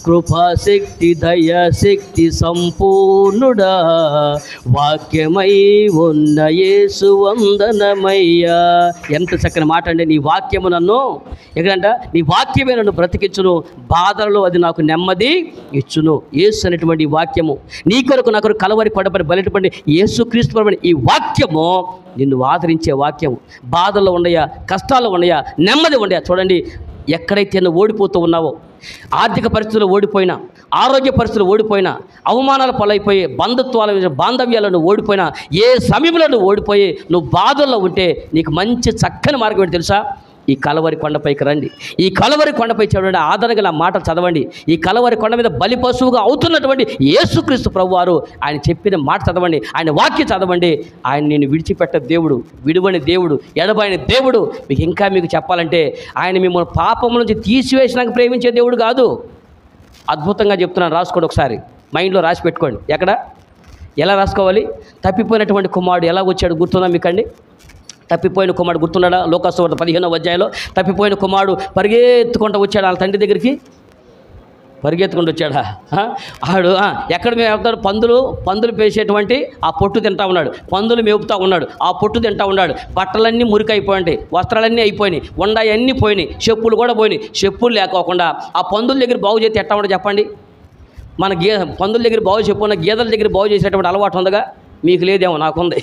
కృపాశక్తి దయాశక్తి సంపూర్ణుడా, వాక్యమై ఉన్న యేసు వందనమయ్యా. ఎంత చక్కని మాట అండి. నీ వాక్యము నన్ను ఎక్కడంట, నీ వాక్యమే నన్ను బ్రతికించును, బాధలలో అది నాకు నెమ్మది ఇచ్చును. యేసు అనేటువంటి వాక్యము, నీ కొరకు నా కొరకు కలవరి కొడపడి బలిటపడి యేసుక్రీస్తు ప్రభువైన ఈ వాక్యము నిన్ను ఆదరించే వాక్యము. బాధల్లో ఉండయా, కష్టాల్లో ఉండయా, నెమ్మది ఉండయా. చూడండి, ఎక్కడైతే నువ్వు ఓడిపోతూ ఉన్నావో, ఆర్థిక పరిస్థితులు ఓడిపోయినా, ఆరోగ్య పరిస్థితులు ఓడిపోయినా, అవమానాల పాలైపోయి, బాంధవ్యాలను ఓడిపోయినా, ఏ సమయంలో నువ్వు ఓడిపోయి నువ్వు బాధల్లో ఉంటే నీకు మంచి చక్కని మార్గం ఏంటి తెలుసా, ఈ కలవరి కొండపైకి రండి. ఈ కలవరి కొండపై చూడండి, ఆదరణగా నా మాటలు చదవండి. ఈ కలవరి కొండ మీద బలి పశువుగా అవుతున్నటువంటి యేసుక్రీస్తు ప్రభువారు ఆయన చెప్పిన మాట చదవండి, ఆయన వాక్యం చదవండి. ఆయన నేను విడిచిపెట్ట దేవుడు, విడువని దేవుడు, ఎడబాయని దేవుడు. మీకు చెప్పాలంటే ఆయన మిమ్మల్ని పాపం నుంచి తీసివేసినాక ప్రేమించే దేవుడు కాదు. అద్భుతంగా చెప్తున్నాను, రాసుకోండి ఒకసారి, మైండ్లో రాసి పెట్టుకోండి. ఎక్కడ ఎలా రాసుకోవాలి? తప్పిపోయినటువంటి కుమారుడు ఎలా వచ్చాడు గుర్తుందా మీకండి? తప్పిపోయిన కుమారుడు గుర్తున్నాడా? లోకాసువార్త 15వ అధ్యాయంలో తప్పిపోయిన కుమారుడు పరిగెత్తుకుంటూ వచ్చాడు వాళ్ళ తండ్రి దగ్గరికి. పరిగెత్తుకుంటూ వచ్చాడా? ఆడు ఎక్కడ మేపుతాడు? పందులు పేసేటువంటి ఆ పొట్టు తింటా ఉన్నాడు, పందులు మేపుతూ ఉన్నాడు, ఆ పొట్టు తింటా ఉన్నాడు. బట్టలన్నీ మురికైపోయింటాయి, వస్త్రాలన్నీ అయిపోయినాయి, వండాయి అన్నీ పోయినాయి, చెప్పులు కూడా పోయినాయి. చెప్పులు లేకోకుండా ఆ పందుల దగ్గర బాగు చేసి ఎట్టా ఉండదు చెప్పండి? మన పందుల దగ్గర బాగు చెప్పుకున్న గేదెల దగ్గర బాగు చేసేటువంటి అలవాటు ఉందిగా? మీకు లేదేమో, నాకుంది.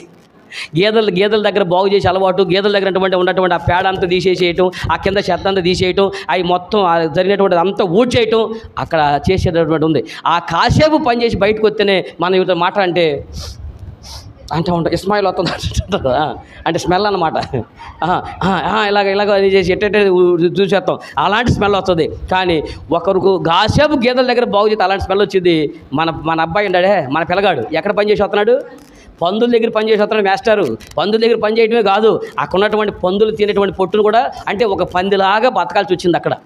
గేదెల దగ్గర బాగు చేసే అలవాటు, గేదెల దగ్గర ఉన్నటువంటి ఆ పేడ అంతా తీసేసేయటం, ఆ కింద చెత్త అంతా తీసేయటం, అవి మొత్తం జరిగినటువంటి అంతా ఊడ్చేయటం అక్కడ చేసేటటువంటి ఉంది. ఆ కాసేపు పని చేసి బయటకు వస్తేనే మనం ఇటు మాట అంటే ఉంటాం, ఇస్మాయిల్ వస్తుంది అంటే స్మెల్ అన్నమాట. ఇలాగ చేసి ఎట్టే చూసేస్తాం, అలాంటి స్మెల్ వస్తుంది. కానీ ఒకరికి కాసేపు గేదెల దగ్గర బాగు చేస్తే అలాంటి స్మెల్ వచ్చింది. మన అబ్బాయి ఉన్నాడే, మన పిల్లగాడు ఎక్కడ పని చేసి వస్తున్నాడు? పందుల దగ్గర పని చేసి వస్తున్నాడు మాస్టారు. పందుల దగ్గర పని చేయడమే కాదు, అక్కడ ఉన్నటువంటి పందులు తినేటువంటి పొట్టును కూడా, అంటే ఒక పందిలాగా బతకాల్సి వచ్చింది అక్కడ.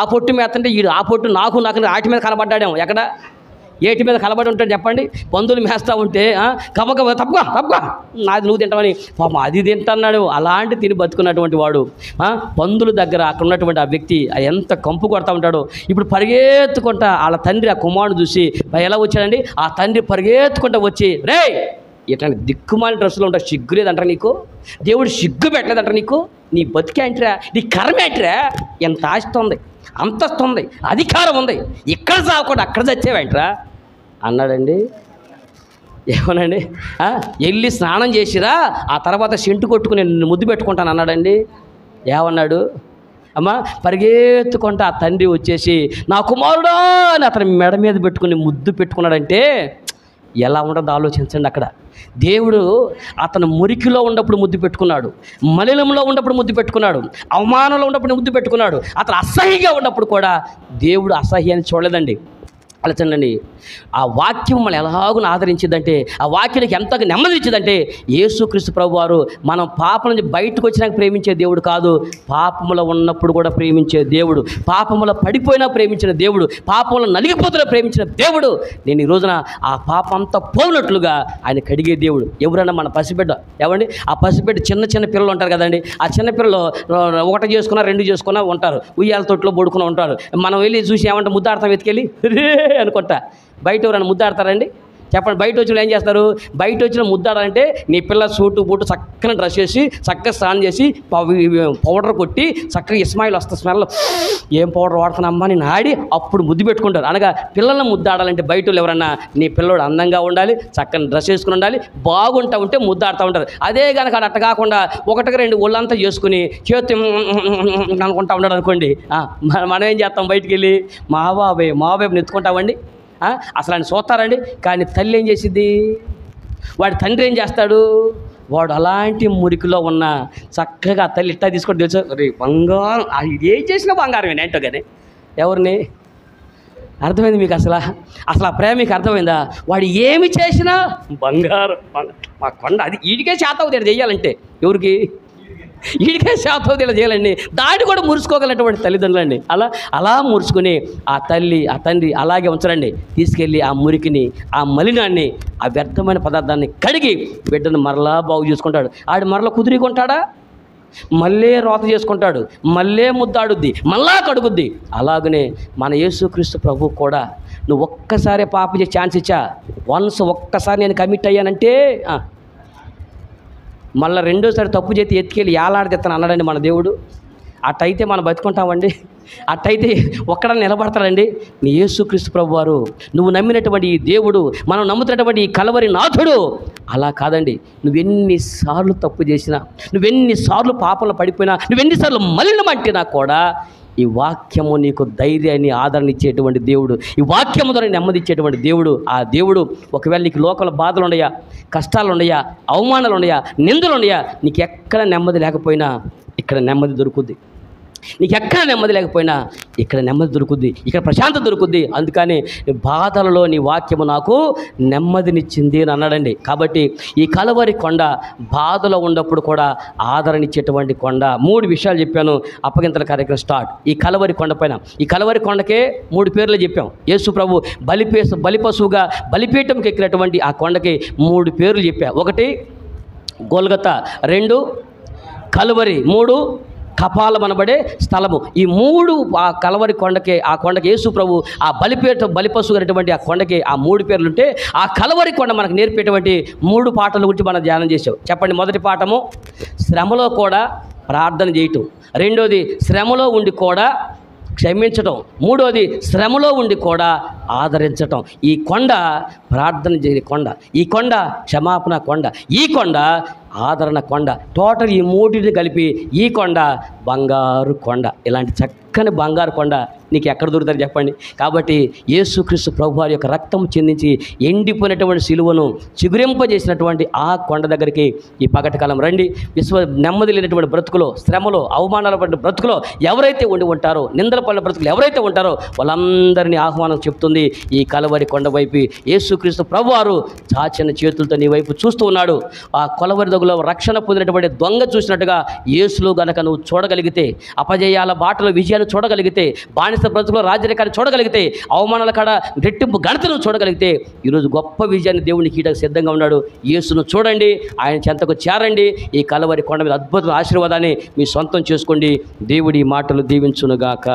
ఆ పొట్టు మేతంటే ఈడు ఆ పొట్టు నాకు ఆటి మీద కలబడ్డాడేమో. ఎక్కడ ఏటి మీద కలబడి ఉంటాడు చెప్పండి? పందులు మేస్తూ ఉంటే కమ్మక తప్పుగా నాది నువ్వు తింటామని పాపం అది తింటున్నాడు. అలాంటి తిని బతుకున్నటువంటి వాడు పందుల దగ్గర అక్కడ ఉన్నటువంటి ఆ వ్యక్తి ఎంత కంపు కొడతా ఉంటాడో. ఇప్పుడు పరిగెత్తుకుంటా వాళ్ళ తండ్రి ఆ కుమారుడు చూసి ఎలా వచ్చాడండి? ఆ తండ్రి పరిగెత్తుకుంటా వచ్చి, రే ఇట్లాంటి దిక్కుమాలి డ్రెస్సులు ఉంటా, సిగ్గు లేదంటారా నీకు? దేవుడు సిగ్గు పెట్టలేదంటారా నీకు? నీ బతికేంటిరా, నీ కర్మ ఏంటిరా? ఎంత ఆస్తి ఉంది, అంతస్తు ఉంది, అధికారం ఉంది, ఇక్కడ చావకుండా అక్కడ చచ్చేవేంట్రా అన్నాడండి. ఏమోనండి, వెళ్ళి స్నానం చేసిరా, ఆ తర్వాత సెంటు కొట్టుకుని నేను ముద్దు పెట్టుకుంటాను అన్నాడండి. ఏమన్నాడు? అమ్మ పరిగెత్తుకుంటా ఆ తండ్రి వచ్చేసి నా కుమారుడా అని అతని మెడ మీద పెట్టుకుని ముద్దు పెట్టుకున్నాడంటే ఎలా ఉండదు ఆలోచించండి. అక్కడ దేవుడు అతను మురికిలో ఉన్నప్పుడు ముద్దు పెట్టుకున్నాడు, మలినంలో ఉన్నప్పుడు ముద్దు పెట్టుకున్నాడు, అవమానంలో ఉన్నప్పుడు ముద్దు పెట్టుకున్నాడు. అతను అసహ్యంగా ఉన్నప్పుడు కూడా దేవుడు అసహ్యాన్ని చూడలేదండి. ఆలోచనండి, ఆ వాక్యం మనం ఎలాగో ఆదరించిందంటే, ఆ వాక్యానికి ఎంతగా నెమ్మదించిందంటే, యేసుక్రీస్తు ప్రభువారు మనం పాపం నుంచి బయటకు వచ్చినాక ప్రేమించే దేవుడు కాదు, పాపములో ఉన్నప్పుడు కూడా ప్రేమించే దేవుడు, పాపములో పడిపోయినా ప్రేమించిన దేవుడు, పాపంలో నలిగిపోతున్నా ప్రేమించిన దేవుడు. నేను ఈ రోజున ఆ పాపం అంతా పోనట్లుగా ఆయన కడిగే దేవుడు. ఎవరైనా మన పసిబిడ్డ, ఏమండి ఆ పసిబిడ్డ చిన్న పిల్లలు ఉంటారు కదండి, ఆ చిన్న పిల్లలు ఒకటి చేసుకున్నా 2 చేసుకున్నా ఉంటారు, ఉయ్యాల తొట్టులో పడుకుని ఉంటారు. మనం వెళ్ళి చూసి ఏమంటే ముద్దాడతాం, వెతికెళ్ళి రే అనుకుంటా. బయట ఎవరైనా ముద్దాడతారండి చెప్పండి? బయట వచ్చిన ఏం చేస్తారు? బయట వచ్చిన ముద్దాడంటే నీ పిల్ల సూటు బూటు చక్కగా డ్రెస్ చేసి చక్కగా స్నానం చేసి పౌడర్ కొట్టి చక్కగా ఇస్మాయిల్ వస్తా స్మెల్, ఏం పౌడర్ వాడుతున్నామ్మా నేను ఆడి అప్పుడు ముద్దు పెట్టుకుంటారు. అనగా పిల్లల్ని ముద్దాడాలంటే బయట ఎవరన్నా నీ పిల్లడు అందంగా ఉండాలి, చక్కని డ్రెస్ వేసుకుని ఉండాలి, బాగుంటా ఉంటే ముద్దాడుతూ ఉంటారు. అదే కనుక అట్ట కాకుండా 1-2 ఒళ్ళంతా చేసుకుని చేతి అనుకుంటా ఉన్నాడు అనుకోండి, మనం ఏం చేస్తాం? బయటికి వెళ్ళి మా బాబాయ్ ఎత్తుకుంటామండి. అసలు ఆయన చూస్తారండి. కానీ తల్లి ఏం చేసిద్ది? వాడి తండ్రి ఏం చేస్తాడు? వాడు అలాంటి మురికిలో ఉన్న చక్కగా తల్లి ఇట్టా తీసుకొని తెలుసు, రే బంగారం, ఇది ఏం చేసినా బంగారమేనా ఏంటో కానీ ఎవరిని అర్థమైంది మీకు? అసలు ఆ ప్రేమ మీకు అర్థమైందా? వాడు ఏమి చేసినా బంగారం, మా కొండ అది ఈడికే శాతవుతాడు చెయ్యాలంటే. ఎవరికి? ఈడికే శాతవుతాడు చేయాలండి. దాన్ని కూడా మురుసుకోగలటువంటి తల్లిదండ్రులు అండి. అలా మురుసుకుని ఆ తల్లి ఆ తండ్రి అలాగే ఉంచరండి. తీసుకెళ్ళి ఆ మురికిని, ఆ మలినాన్ని, ఆ వ్యర్థమైన పదార్థాన్ని కడిగి బిడ్డను మరలా బాగు చేసుకుంటాడు. ఆడు మరలా కుదిరికొంటాడా? మళ్ళీ రోత చేసుకుంటాడు, మళ్ళీ ముద్దాడుద్ది, మళ్ళా కడుగుద్ది. అలాగనే మన యేసుక్రీస్తు ప్రభు కూడా నువ్వు ఒక్కసారి పాప చేసే ఛాన్స్ ఇచ్చా, ఒక్కసారి నేను కమిట్ అయ్యానంటే మళ్ళీ రెండోసారి తప్పు చేతి ఎత్తుకెళ్ళి ఏలాడదెత్తను అన్నాడండి మన దేవుడు. అట్టయితే మనం బతుకుంటామండి? అట్టయితే ఒక్కడ నిలబడతాడండి? నీ యేసుక్రీస్తు ప్రభువారు, నువ్వు నమ్మినటువంటి ఈ దేవుడు, మనం నమ్ముతున్నటువంటి ఈ కలవరి నాథుడు అలా కాదండి. నువ్వెన్నిసార్లు తప్పు చేసినా, నువ్వెన్నిసార్లు పాపంలో పడిపోయినా, నువ్వెన్నిసార్లు మలినమంటినా కూడా ఈ వాక్యము నీకు ధైర్యాన్ని, ఆదరణ ఇచ్చేటువంటి దేవుడు, ఈ వాక్యము ద్వారా నెమ్మదిచ్చేటువంటి దేవుడు. ఆ దేవుడు ఒకవేళ నీకు లోకల బాధలు ఉన్నాయా, కష్టాలు ఉన్నాయా, అవమానాలు ఉన్నాయా, నిందలు ఉన్నాయా, నీకు ఎక్కడ నెమ్మది లేకపోయినా ఇక్కడ నెమ్మది దొరుకుద్ది. నీకు ఎక్కడ నెమ్మది లేకపోయినా ఇక్కడ నెమ్మది దొరుకుద్ది, ఇక్కడ ప్రశాంతత దొరుకుద్ది. అందుకని బాధలలో నీ వాక్యము నాకు నెమ్మదినిచ్చింది అని అన్నాడండి. కాబట్టి ఈ కలవరి కొండ బాధలో ఉన్నప్పుడు కూడా ఆదరణ ఇచ్చేటువంటి కొండ. 3 విషయాలు చెప్పాను. అప్పగింతల కార్యక్రమం స్టార్ట్. ఈ కలవరి కొండ పైన, ఈ కలవరి కొండకే 3 పేర్లు చెప్పాం. యేసు ప్రభు బలిపశువుగా బలిపీఠంకి ఎక్కినటువంటి ఆ కొండకి 3 పేర్లు చెప్పా. 1 గొల్గొతా, 2 కలువరి, 3 కపాలం అనబడే స్థలము. ఈ 3 ఆ కలవరి కొండకి, ఆ కొండకి యేసు ప్రభు ఆ బలిపశువు అనేటువంటి ఆ కొండకి ఆ 3 పేర్లు ఉంటే, ఆ కలవరి కొండ మనకు నేర్పేటువంటి 3 పాఠాల గురించి మనం ధ్యానం చేసాం. చెప్పండి. మొదటి పాఠము శ్రమలో కూడా ప్రార్థన చేయటం. 2వది శ్రమలో ఉండి కూడా క్షమించటం. 3వది శ్రమలో ఉండి కూడా ఆదరించటం. ఈ కొండ ప్రార్థన చేయని కొండ, ఈ కొండ క్షమాపణ కొండ, ఈ కొండ ఆదరణ కొండ. టోటల్ ఈ 3ని కలిపి ఈ కొండ బంగారు కొండ. ఇలాంటి చక్కని బంగారు కొండ నీకు ఎక్కడ దొరుకుతుంది చెప్పండి. కాబట్టి యేసుక్రీస్తు ప్రభువారి యొక్క రక్తం చెందించి ఎండిపోయినటువంటి సిలువను చిగురింపజేసినటువంటి ఆ కొండ దగ్గరికి ఈ పగటి కాలం రండి. నెమ్మది లేనటువంటి బ్రతుకులో, శ్రమలో, అవమానాల పడిన బ్రతుకులో ఎవరైతే ఉండి ఉంటారో, నిందల పడిన బ్రతుకులు ఎవరైతే ఉంటారో వాళ్ళందరినీ ఆహ్వానం చెప్తుంది ఈ కలవరి కొండ వైపు. యేసుక్రీస్తు ప్రభువారు చాచిన చేతులతో నీ వైపు చూస్తూ ఉన్నాడు. ఆ కలవరి దగ్గరలో రక్షణ పొందినటువంటి దొంగ చూసినట్టుగా యేసులో గనక నువ్వు చూడగలిగితే, అపజయాల బాటలో విజయాన్ని చూడగలిగితే, బానిస బ్రతుకులో రాజ్యరేఖాన్ని చూడగలిగితే, అవమానాల కాడ రెట్టింపు ఘనతను చూడగలిగితే, ఈరోజు గొప్ప విజయాన్ని దేవుని కీటకు సిద్ధంగా ఉన్నాడు. యేసును చూడండి, ఆయన చెంతకు చేరండి. ఈ కలవరి కొండ మీద అద్భుతమైన ఆశీర్వాదాన్ని మీ సొంతం చేసుకోండి. దేవుడి మాటలు దీవించునుగాక.